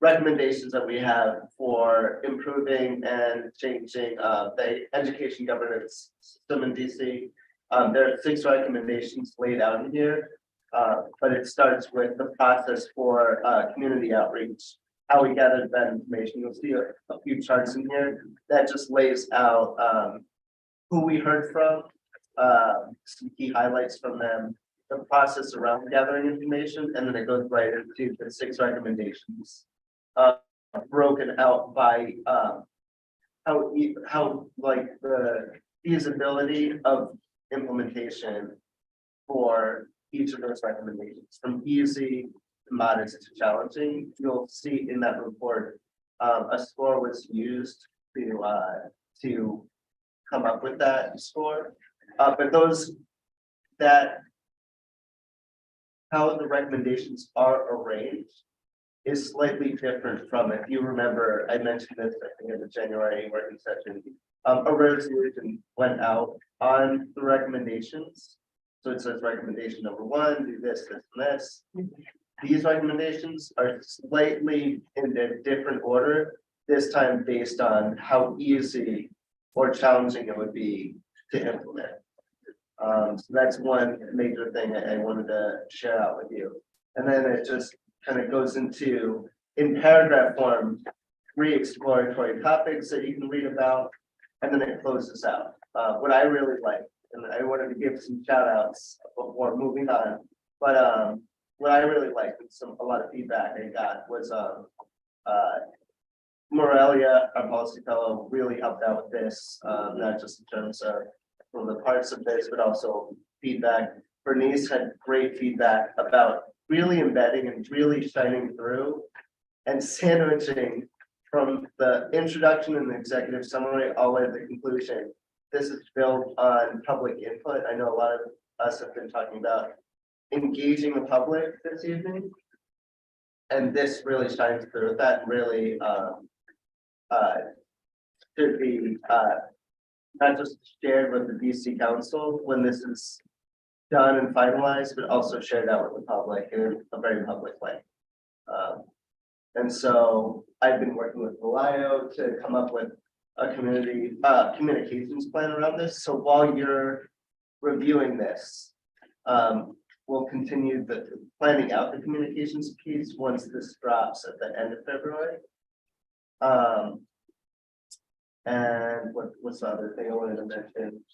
recommendations that we have for improving and changing the education governance system in DC. There are 6 recommendations laid out in here, but it starts with the process for community outreach. How we gathered that information. You'll see a few charts in here that just lays out who we heard from, some key highlights from them, the process around gathering information, and then it goes right into the 6 recommendations. Broken out by how like the feasibility of implementation for each of those recommendations, from easy to modest to challenging. You'll see in that report, a score was used to come up with that score. But how the recommendations are arranged is slightly different from, if you remember, I mentioned this, I think in the January working session, a resolution went out on the recommendations. So it says recommendation number 1, do this, this, and this. These recommendations are slightly in a different order, this time based on how easy or challenging it would be to implement. So that's one major thing I wanted to share out with you. And then it just kind of goes into, in paragraph form, 3 exploratory topics that you can read about, and then it closes out. What I really like, and I wanted to give some shout outs before moving on, but what I really liked and a lot of feedback I got was Morelia, our policy fellow, really helped out with this, not just in terms of from the parts of this, but also feedback. Bernice had great feedback about really embedding and really shining through and sandwiching from the introduction and the executive summary all the way to the conclusion. This is built on public input. I know a lot of us have been talking about engaging the public this evening. And this really shines through. That really should be not just shared with the DC Council when this is done and finalized, but also shared out with the public in a very public way. And so I've been working with Valio to come up with a community communications plan around this. So while you're reviewing this, we'll continue the planning out the communications piece once this drops at the end of February. And what's the other thing I wanted to mention?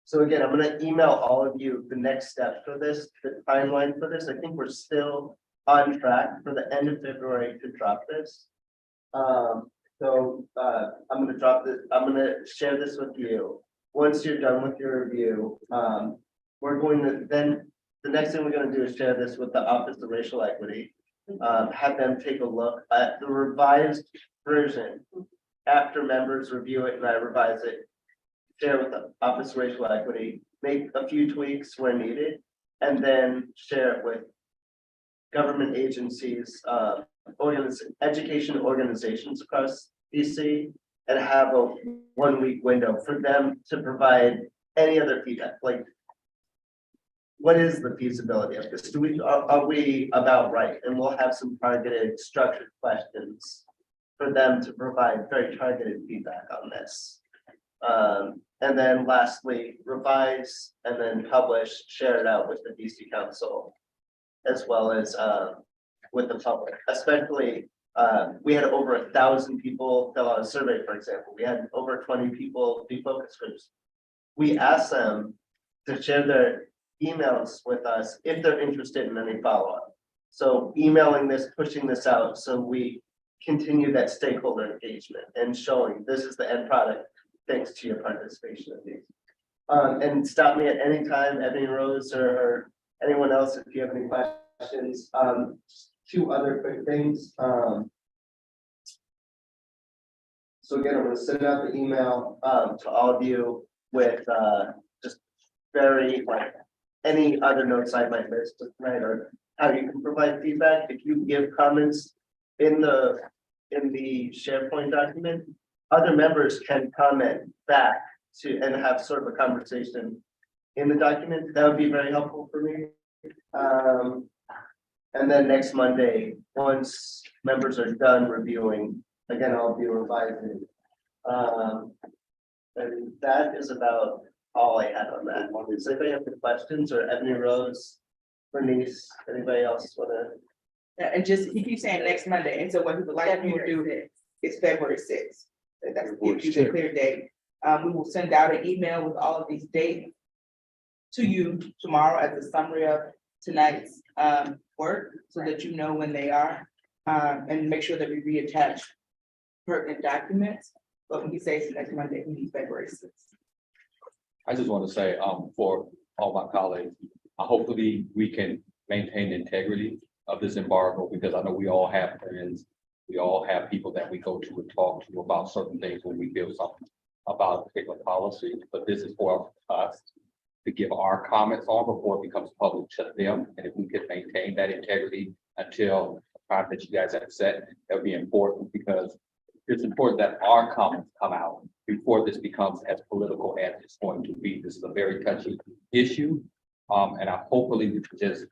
So again, I'm gonna email all of you the next step for this, the timeline for this. I think we're still on track for the end of February to drop this. I'm gonna drop this, I'm gonna share this with you. Once you're done with your review, we're going to, then, the next thing we're gonna do is share this with the Office of Racial Equity. Have them take a look at the revised version after members review it and I revise it. Share with the Office of Racial Equity, make a few tweaks where needed, and then share it with government agencies, education organizations across DC, and have a 1 week window for them to provide any other feedback, like what is the feasibility of this? Are we about right? And we'll have some targeted structured questions for them to provide very targeted feedback on this. And then lastly, revise and then publish, share it out with the DC Council, as well as with the public, especially we had over 1,000 people fill out a survey, for example. We had over 20 people do focus groups. We asked them to share their emails with us if they're interested in any follow-up. So emailing this, pushing this out, so we continue that stakeholder engagement and showing this is the end product, thanks to your participation in these. And stop me at any time, Ebony Rose or anyone else, if you have any questions. Just 2 other quick things. So again, I'm going to send out the email to all of you with just very like any other notes I might miss tonight, or how you can provide feedback. If you give comments in the SharePoint document, other members can comment back to and have sort of a conversation in the document. That would be very helpful for me. And then next Monday, once members are done reviewing, again, I'll be revising. And that is about all I had on that. Does anybody have any questions, or Ebony Rose, Bernice, anybody else wanna? And just, he keeps saying next Monday, and so what he would like me to do is February 6th. So that's gives you the clear date. We will send out an email with all of these dates to you tomorrow as a summary of tonight's work, so that you know when they are, and make sure that we reattach pertinent documents. But when he says next Monday, we need February 6th. I just want to say, for all my colleagues, hopefully we can maintain the integrity of this embargo, because I know we all have friends. We all have people that we go to and talk to about certain things when we feel something about a particular policy, but this is for us to give our comments on before it becomes public to them. And if we could maintain that integrity until the time that you guys have set, that would be important, because it's important that our comments come out before this becomes as political as it's going to be. This is a very touchy issue. And I hopefully we can just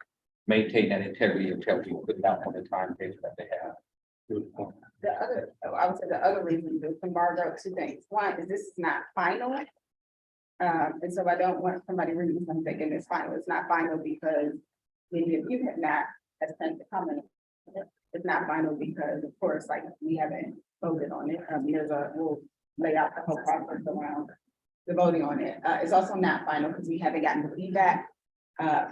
maintain that integrity until we put it out on the timetable that they have. I would say the other reason is embargo, 2 things. One is this is not final. And so I don't want somebody reading something thinking it's final. It's not final because many of you have not sent the comment. It's not final because, of course, like we haven't voted on it. We'll lay out the whole process around the voting on it. It's also not final because we haven't gotten the feedback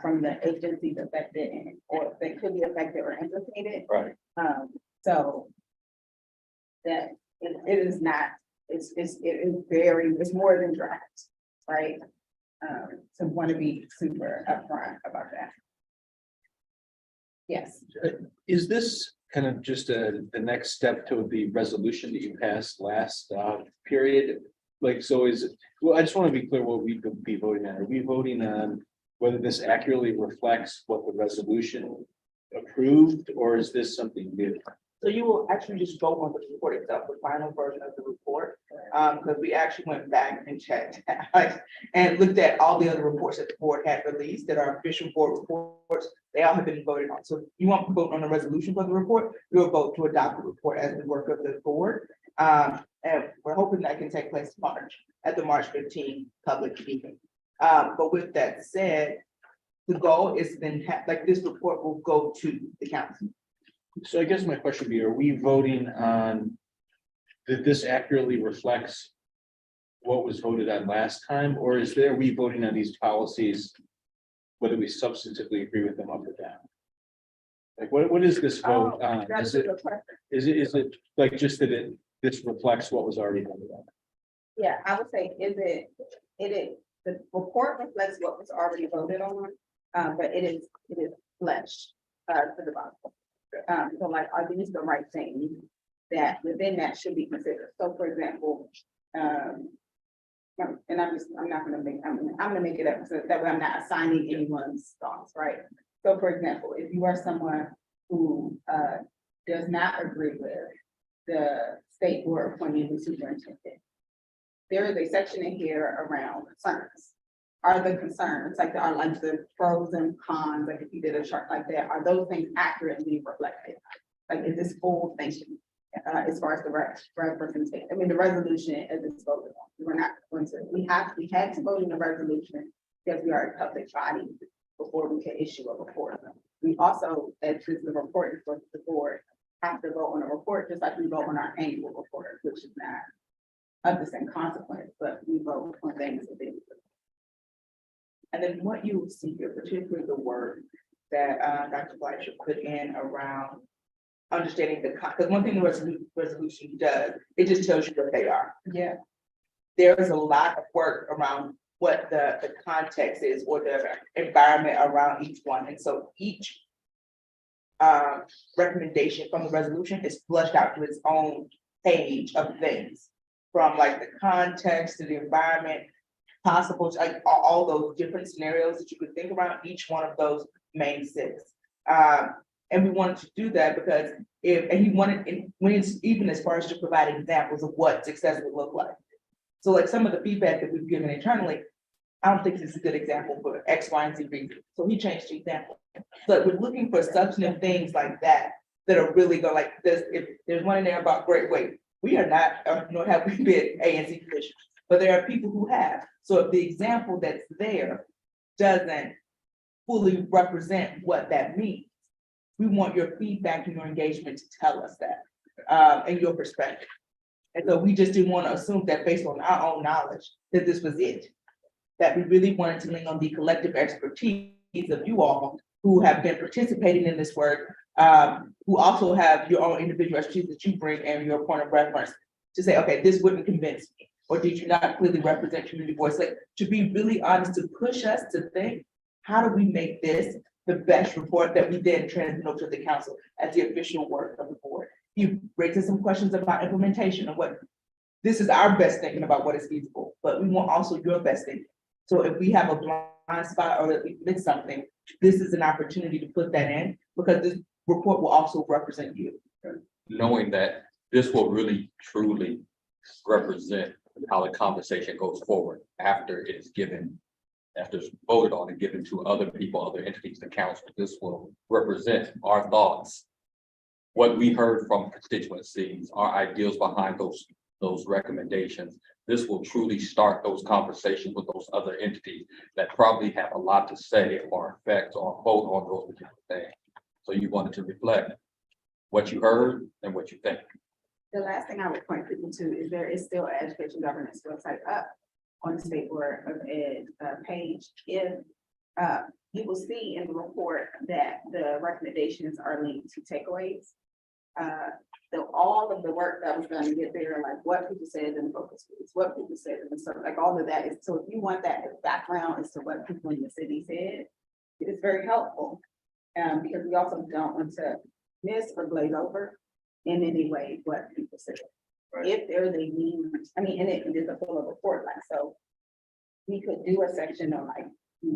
from the agencies affected or that could be affected or implicated. Right. So that it is not, it is more than draft, right? So want to be super upfront about that. Yes. Is this kind of just the next step to the resolution that you passed last period? Like, so is it, well, I just want to be clear what we could be voting on. Are we voting on whether this accurately reflects what the resolution approved, or is this something new? So you will actually just vote on the report itself, the final version of the report, because we actually went back and checked and looked at all the other reports that the board had released that are official board reports. They all have been voted on. So you want to vote on the resolution for the report, you'll vote to adopt the report as the work of the board. And we're hoping that can take place March at the March 15 public meeting. But with that said, the goal is then like this report will go to the council. So I guess my question would be, are we voting on that this accurately reflects what was voted on last time, or is there, we voting on these policies, whether we substantively agree with them up or down? Like, what is this vote Oh, on? that Is is it, a question. is it like just that this reflects what was already done? Yeah, I would say, the report reflects what was already voted on, but it is fleshed, to the bottom. So like, are these the right things that within that should be considered? So for example, and I'm not gonna make, I'm gonna make it up, so that way I'm not assigning anyone's thoughts, right? So for example, if you are someone who, does not agree with the state board appointing the superintendent, there is a section in here around concerns. Are the concerns, like, are like the pros and cons, like if you did a chart like that, are those things accurately reflected? Like, is this full thinking, as far as the representation, I mean, the resolution as it's voted on? We're not going to, we had to vote in the resolution because we are a public body before we can issue a report. We also, as is the report for the board, have to vote on a report, just like we vote on our annual report, which is not of the same consequence, but we vote on things that they. And then what you will see here, particularly the word that Dr. Fleischer put in around understanding because one thing the resolution does, it just tells you what they are. Yeah. There is a lot of work around what the context is or the environment around each one. And so each recommendation from the resolution is flushed out to its own page of things. From like the context to the environment, possible, like all those different scenarios that you could think about, each one of those main six. And we wanted to do that because and he wanted, when it's even as far as to provide examples of what success would look like. So like some of the feedback that we've given internally, I don't think this is a good example for X, Y, and Z reason. So he changed the example. But we're looking for substantive things like that are really go like this. If there's one in there about great weight, we are not, nor have we been ANC commissioners, but there are people who have. So if the example that's there doesn't fully represent what that means, we want your feedback and your engagement to tell us that, and your perspective. And so we just didn't want to assume that based on our own knowledge, that this was it. That we really wanted to lean on the collective expertise of you all who have been participating in this work, who also have your own individual expertise that you bring and your point of reference to say, okay, this wouldn't convince me, or did you not clearly represent community voice? Like, to be really honest, to push us to think, how do we make this the best report that we then transmit over to the council as the official work of the board? You raised some questions about implementation and what, this is our best thinking about what is feasible, but we want also your best thinking. So if we have a blind spot or that we missed something, this is an opportunity to put that in, because this report will also represent you. Knowing that this will really truly represent how the conversation goes forward after it is given, after it's voted on and given to other people, other entities, the council. This will represent our thoughts, what we heard from constituencies, our ideals behind those recommendations. This will truly start those conversations with those other entities that probably have a lot to say or affect or vote on those particular things. So you wanted to reflect what you heard and what you think. The last thing I would point people to is there is still an education governance website up on the State Board of Ed page. If you will see in the report that the recommendations are linked to takeaways. So all of the work that was done to get there, like what people said in the focus groups, what people said in the survey, like all of that is, so if you want that as background as to what people in the city said, it's very helpful. Because we also don't want to miss or glaze over in any way what people said. If there's a need, I mean, and it is a full report, like, so we could do a section on like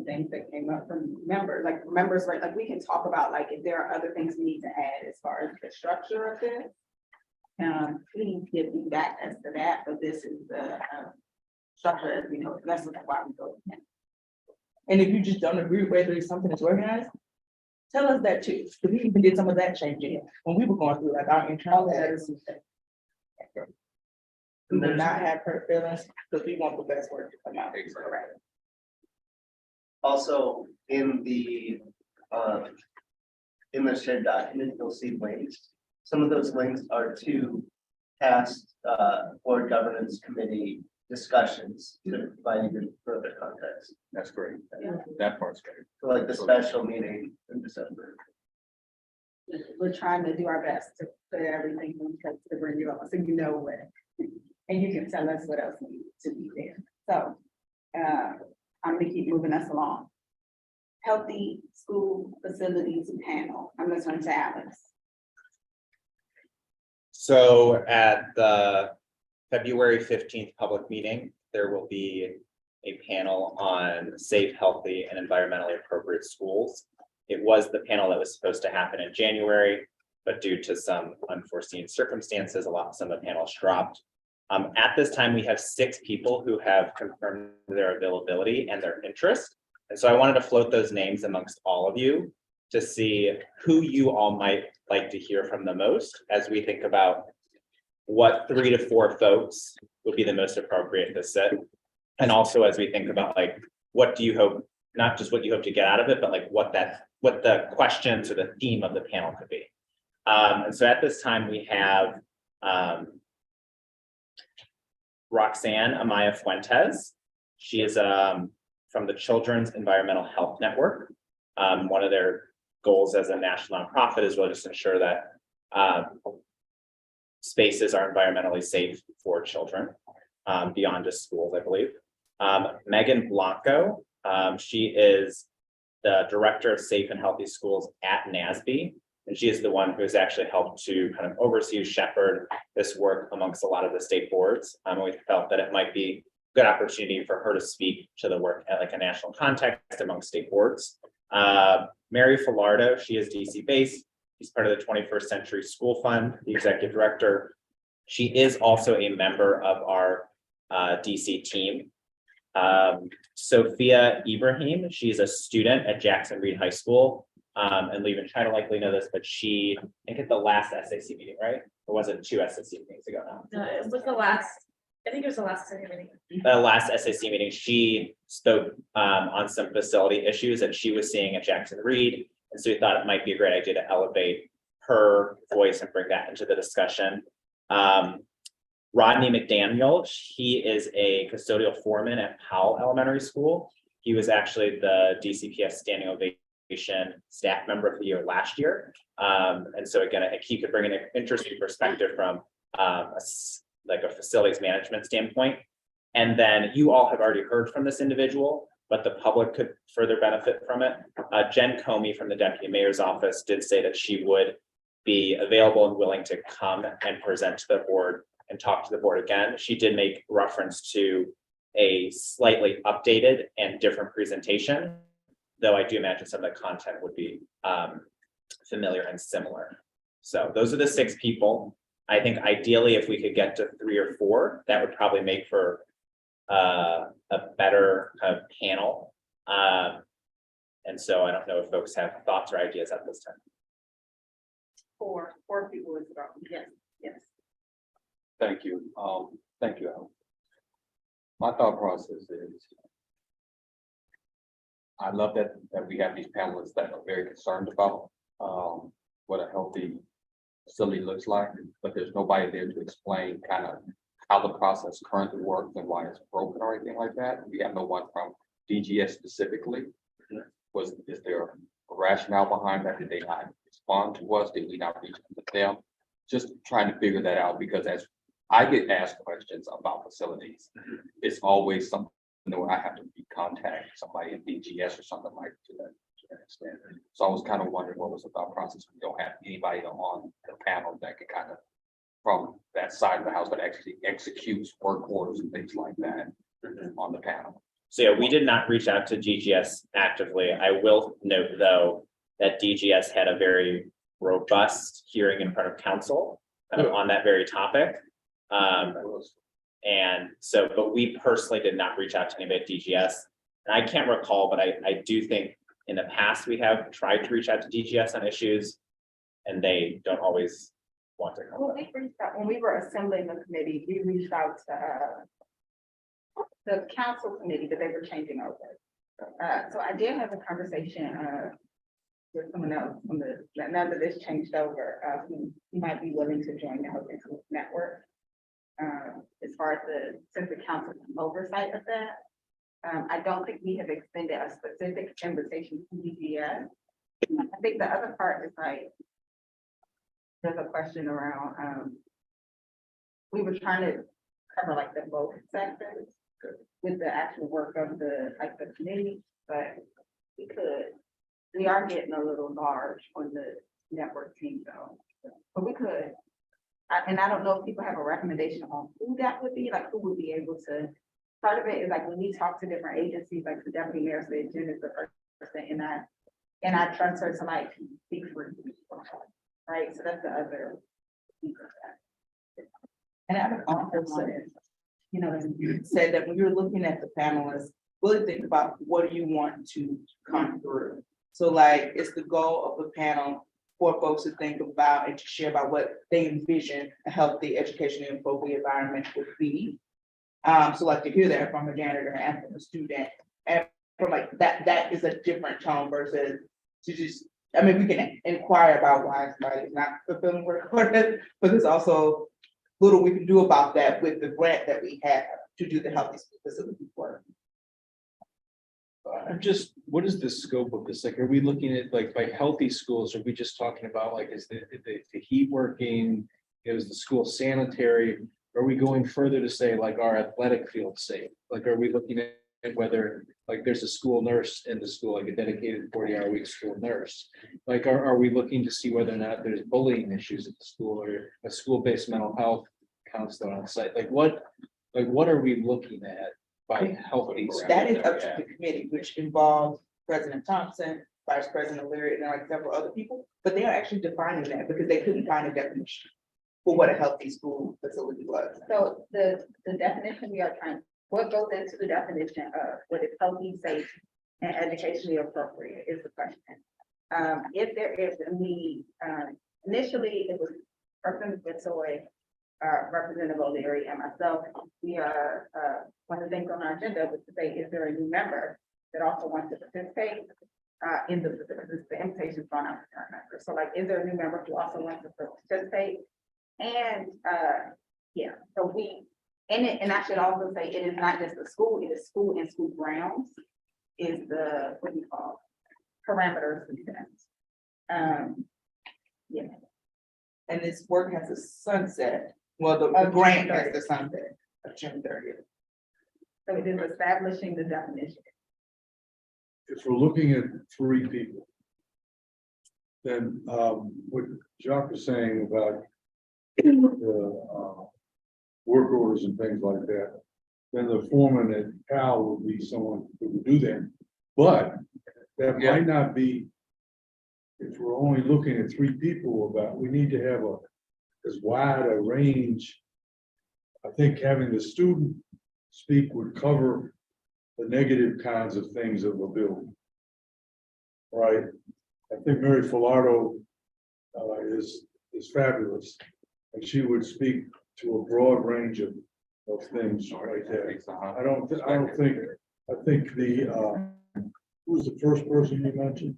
things that came up from members, right? Like we can talk about like if there are other things we need to add as far as the structure of this. Please give feedback as to that, but this is the structure as we know, that's why we go. And if you just don't agree with whether something is organized, tell us that too, because we even did some of that changing when we were going through like our internal letters. We will not have hurt feelings because we want the best work to come out. Correct. Also, in the shared document, you'll see links. Some of those links are to past board governance committee discussions to provide even further context. That's great. That part's great. So like the special meeting in December. we're trying to do our best to put everything in place to bring you up, so you know what. And you can tell us what else needs to be there. So, I'm gonna keep moving us along. Healthy school facilities panel. I'm gonna turn to Alex. So at the February 15th public meeting, there will be a panel on safe, healthy, and environmentally appropriate schools. It was the panel that was supposed to happen in January, but due to some unforeseen circumstances, some of the panels dropped. At this time, we have 6 people who have confirmed their availability and their interest. And so I wanted to float those names amongst all of you to see who you all might like to hear from the most as we think about what 3 to 4 folks would be the most appropriate to sit. And also as we think about like, what do you hope, not just what you hope to get out of it, but like what the questions or the theme of the panel could be. And so at this time we have Roxanne Amaya Fuentes. She is from the Children's Environmental Health Network. One of their goals as a national nonprofit is really just to ensure that spaces are environmentally safe for children beyond just schools, I believe. Megan Blanco, she is the Director of Safe and Healthy Schools at NASB. And she is the one who has actually helped to kind of oversee, shepherd this work amongst a lot of the state boards. We felt that it might be a good opportunity for her to speak to the work at like a national context amongst state boards. Mary Filardo, she is DC based. She's part of the 21st Century School Fund, the executive director. She is also a member of our DC team. Sophia Ibrahim, she's a student at Jackson Reed High School. And Lee and China likely know this, but I think at the last SAC meeting, right? Or was it 2 SAC meetings ago now? No, it was the last, I think it was the last meeting. The last SAC meeting, she spoke on some facility issues that she was seeing at Jackson Reed. And so we thought it might be a great idea to elevate her voice and bring that into the discussion. Rodney McDaniel, he is a custodial foreman at Powell Elementary School. He was actually the DCPS standing ovation staff member of the year last year. And so again, I think he could bring in an interesting perspective from like a facilities management standpoint. And then you all have already heard from this individual, but the public could further benefit from it. Jen Comey from the Deputy Mayor's Office did say that she would be available and willing to come and present to the board and talk to the board again. She did make reference to a slightly updated and different presentation, though I do imagine some of the content would be familiar and similar. So those are the 6 people. I think ideally, if we could get to 3 or 4, that would probably make for a better kind of panel. And so I don't know if folks have thoughts or ideas at this time. 4 people is about, yes. Thank you. Thank you, Al. My thought process is, I love that we have these panelists that are very concerned about what a healthy facility looks like, but there's nobody there to explain kind of how the process currently works and why it's broken or anything like that. We have no one from DGS specifically. Is there a rationale behind that? Did they not respond to us? Did we not reach out to them? Just trying to figure that out, because as I get asked questions about facilities, it's always something where I have to contact somebody in DGS or something like that to that extent. So I was kind of wondering what was the thought process. We don't have anybody on the panel that can kind of, from that side of the house, that actually executes work orders and things like that on the panel. So yeah, we did not reach out to DGS actively. I will note though, that DGS had a very robust hearing in front of council on that very topic. And so, but we personally did not reach out to anybody at DGS. And I can't recall, but I do think in the past we have tried to reach out to DGS on issues and they don't always want to come. Well, we reached out, when we were assembling the committee, we reached out to the council committee, but they were changing over. So I did have a conversation with someone else from now that this changed over, who might be willing to join the Health Schools Network. As far as since the council oversight of that, I don't think we have extended a specific invitation to DGS. I think the other part is like, there's a question around, we were trying to cover like the both sectors with the actual work of the, like the committee, but we are getting a little large on the network team though, but we could. And I don't know if people have a recommendation on who that would be, like who would be able to, part of it is like when we talk to different agencies, like the deputy mayor said, Jen is the first person, and I trust her to like speak for you, right? So that's the other piece of that. And I would also say, you know, as you said that when you're looking at the panelists, really think about what do you want to come through. So like, it's the goal of the panel for folks to think about and to share about what they envision a healthy education and appropriate environment would be. So like to hear that from a janitor and from a student, and from like that is a different tone versus to just, I mean, we can inquire about why somebody's not fulfilling work, but there's also little we can do about that with the grant that we have to do the healthy school facility work. I'm just, what is the scope of this? Like, are we looking at like by healthy schools? Are we just talking about like, is the heat working? Is the school sanitary? Are we going further to say like our athletic field safe? Like, are we looking at whether like there's a school nurse in the school, like a dedicated 40-hour-a-week school nurse? Like, are we looking to see whether or not there's bullying issues at the school or a school-based mental health counselor on site? Like what are we looking at by healthy? That is up to the committee, which involves President Thompson, Vice President Leary, and like several other people, but they are actually defining that because they couldn't find a definition for what a healthy school facility was. So the definition we are trying, what goes into the definition of what is healthy, safe, and educationally appropriate is the question. If there is a need, initially it was Representative Bitsoy, Representative O'Leary and myself, we are, one of the things on our agenda was to say, is there a new member that also wants to participate in the invitation's gone out to current members. So like, is there a new member who also wants to participate? And yeah, so and I should also say, it is not just the school, it is school and school grounds is the, what do you call it? Parameters and things. Yeah. And this work has a sunset, well, the grant has the sunset of June 30th. So it is establishing the definition. If we're looking at 3 people, then what Jacques was saying about the work orders and things like that, then the foreman at Cal would be someone who would do that. But that might not be, if we're only looking at 3 people, about, we need to have as wide a range. I think having the student speak would cover the negative kinds of things of a building. Right? I think Mary Filardo is fabulous. And she would speak to a broad range of things right there. I think who's the first person you mentioned?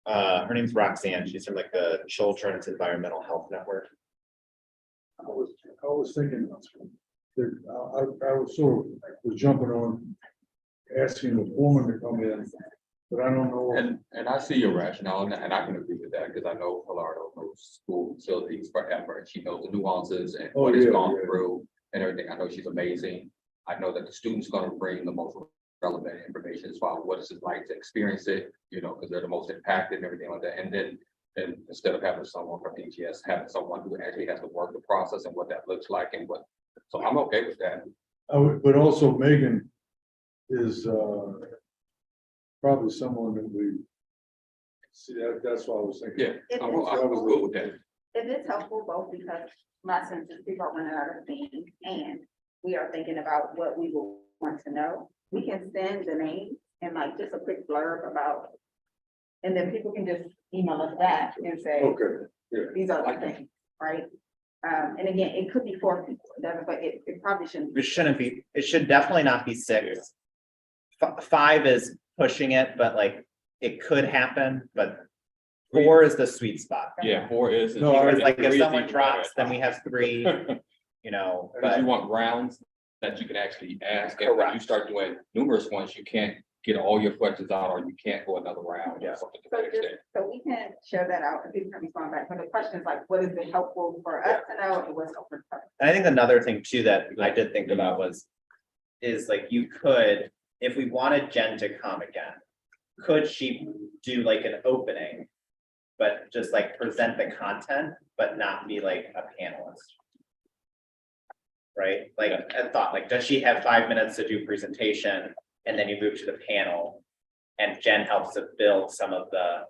Her name's Roxanne. She's from like the Children's Environmental Health Network. I was thinking that I was sort of was jumping on asking the foreman to come in, but I don't know. And I see your rationale, and I can agree with that, because I know Filardo knows school facilities forever, and she knows the nuances and what it's gone through and everything. I know she's amazing. I know that the student's gonna bring the most relevant information as far as what it's like to experience it, you know, because they're the most impacted and everything like that. And then instead of having someone from DGS, having someone who actually has to work the process and what that looks like and what, so I'm okay with that. But also Megan is probably someone that we see that's what I was thinking. Yeah, I'm good with that. It is helpful both because my sense is people are running out of steam and we are thinking about what we will want to know. We can send the name and like just a quick blurb about, and then people can just email us back and say, Okay, yeah. These are the things, right? And again, it could be 4 people, but it probably shouldn't. It shouldn't be, it should definitely not be 6. 5 is pushing it, but like, it could happen, but 4 is the sweet spot. Yeah, 4 is. Because like if someone drops, then we have 3, you know, But but you want rounds that you can actually ask, and when you start doing numerous ones, you can't get all your questions out, or you can't go another round. or something to So that extent. so we can share that out and people can respond back, but the question is like, what is it helpful for us to know and what's helpful for? And I think another thing too that I did think about is like you could, if we wanted Jen to come again, could she do like an opening? But just like present the content, but not be like a panelist. Right? Like I thought, like, does she have 5 minutes to do presentation and then you move to the panel? And Jen helps to build some of the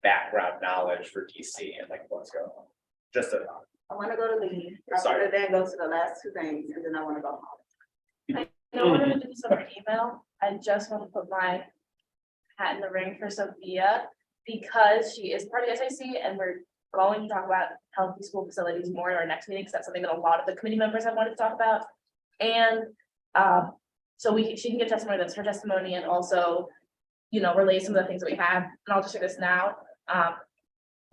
background knowledge for DC and like what's going on. Just a thought. I wanna go to lead, I Sorry. wanna then go to the last two things and then I wanna go home. In order to do some email, I just want to put my hat in the ring for Sophia, because she is part of SIC and we're going to talk about healthy school facilities more in our next meeting, because that's something that a lot of the committee members have wanted to talk about. And so she can give testimony, that's her testimony, and also, you know, relay some of the things that we have. And I'll just say this now.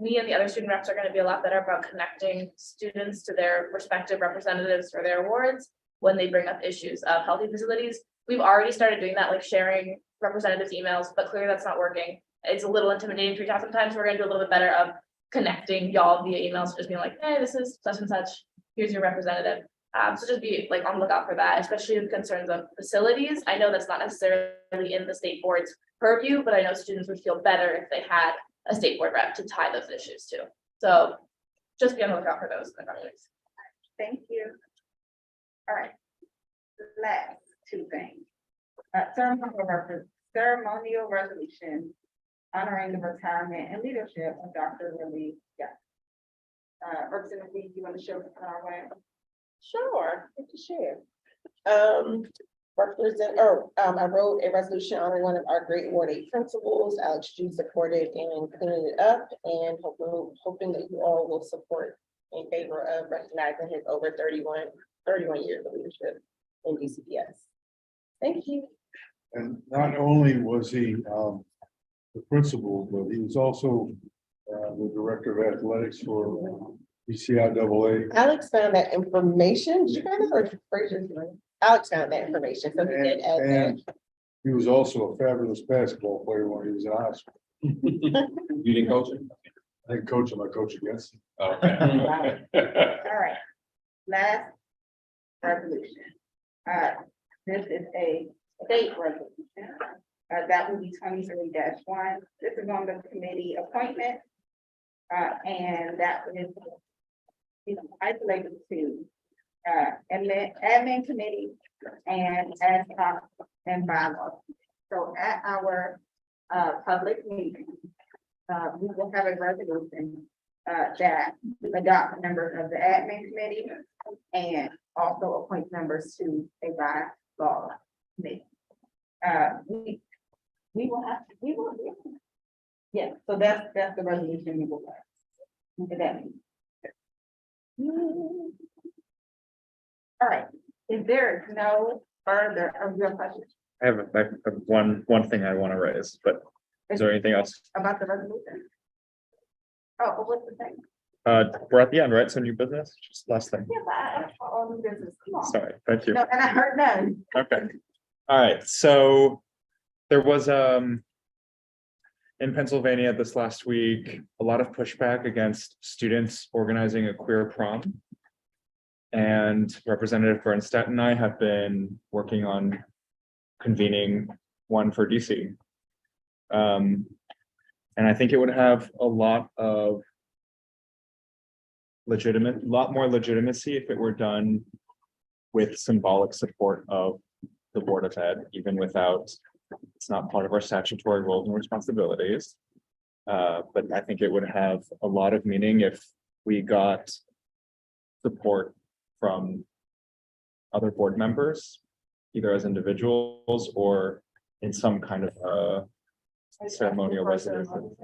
Me and the other student reps are going to be a lot better about connecting students to their respective representatives for their awards when they bring up issues of healthy facilities. We've already started doing that, like sharing representatives' emails, but clearly that's not working. It's a little intimidating to reach out sometimes. We're gonna do a little bit better of connecting y'all via emails, just being like, hey, this is such and such, here's your representative. So just be like on the lookout for that, especially in concerns of facilities. I know that's not necessarily in the state board's purview, but I know students would feel better if they had a state board rep to tie those issues to. So just be on the lookout for those in the coming weeks. Thank you. All right. Last two things. Ceremonial resolution honoring the retirement and leadership of Dr. Lily. Yeah. Representative Lee, you want to show our way? Sure, good to share. I wrote a resolution honoring one of our grade Ward 8 principals. Alex Ju supported in cleaning it up, and hoping that you all will support in favor of recognizing his over 31 years of leadership in DCPS. Thank you. And not only was he the principal, but he was also the director of athletics for BCIAA. Alex found that information. Did you find it, or did Fraser do it? Alex found that information, so he did add that. And he was also a fabulous basketball player when he was in high school. You didn't coach it? I didn't coach him, I coached against him. Okay. All right. Last resolution. This is a state resolution. That will be 23-1. This is on the committee appointment. And that is, you know, isolated to admin committee and ad hoc and bylaws. So at our public meeting, we will have a resolution that adopt members of the admin committee and also appoint members to a bylaw committee. We will. Yeah, so that's the resolution we will pass. To that meeting. All right, if there is no further of your questions I have one thing I want to raise, but is there anything else? about the resolution? Oh, but what's the thing? We're at the end, right? So new business, just last thing. Yeah, but I asked for all the business. Come on. Sorry, thank you. No, and I heard none. Okay. All right, so there was in Pennsylvania this last week, a lot of pushback against students organizing a queer prom. And Representative Bernstein and I have been working on convening one for DC. And I think it would have a lot more legitimacy if it were done with symbolic support of the Board of Ed, even without, it's not part of our statutory roles and responsibilities. But I think it would have a lot of meaning if we got support from other board members, either as individuals or in some kind of ceremonial resolution.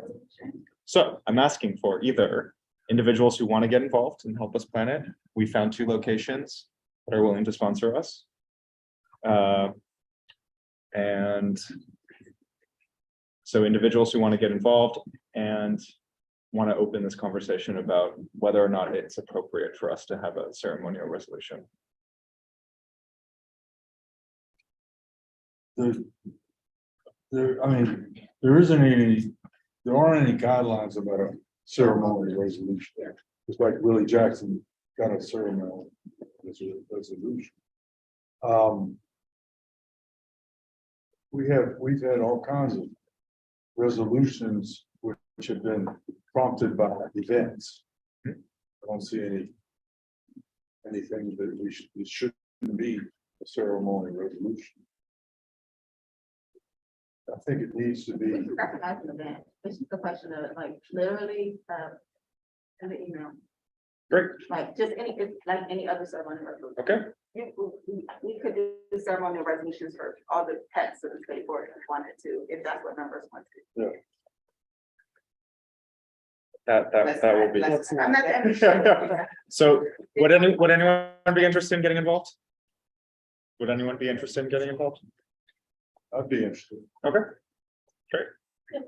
So I'm asking for either individuals who want to get involved and help us plan it. We found 2 locations that are willing to sponsor us. And so individuals who want to get involved and want to open this conversation about whether or not it's appropriate for us to have a ceremonial resolution. there, I mean, there aren't any guidelines about a ceremony resolution. It's like Willie Jackson got a ceremony resolution. We've had all kinds of resolutions which have been prompted by events. I don't see anything that it shouldn't be a ceremony resolution. I think it needs to be. Recognize an event. It's just a question of like literally, in the email. Great. Like just it's like any other ceremony resolution. Okay, We could do ceremonial resolutions for all the pets of the state board if we wanted to, if that's what members want to. that will be. I'm not the So would anyone be interested in getting involved? Would anyone be interested in getting involved? I'd be interested. Okay, And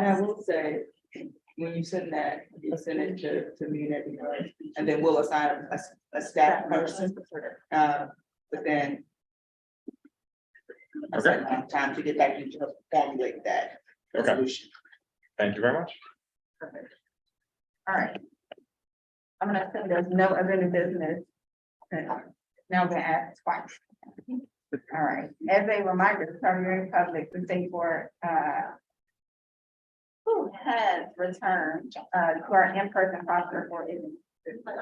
I will say, when you send that, you send it to me and everyone, and then we'll assign a staff person. But then. A certain amount of time to get back into formulate that Okay. resolution. thank you very much. Perfect. All right. I'm gonna say there's no other new business. Now I'm gonna ask twice. All right, as a reminder, Target Public, the state board, who has returned, to our in-person posture for its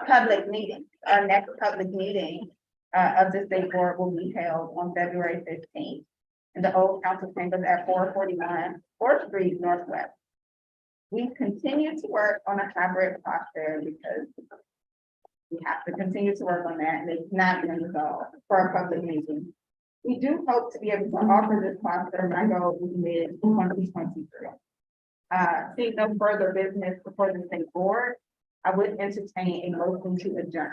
public meeting. Our next public meeting, of the state board will be held on February 15th in the old council chambers at 441 4th Street Northwest. We continue to work on a hybrid posture because we have to continue to work on that, and it's not been resolved for a public meeting. We do hope to be able to offer this posture, my goal is mid-2023. Seeing no further business before the state board, I would entertain a motion to adjourn.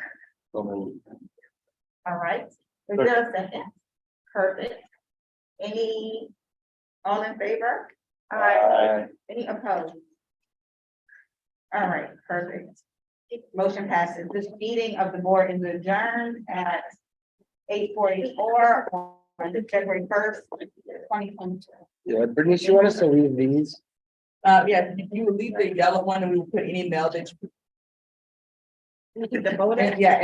All right, is there a second? Perfect. All in favor? Any opposed? All right, perfect. Motion passes. This meeting of the board is adjourned at 8:44 on February 1st, 2022. Yeah, Brittany, you want us to leave these? Yeah, you will leave the yellow one and we will put any mail that you. The voter? Yeah.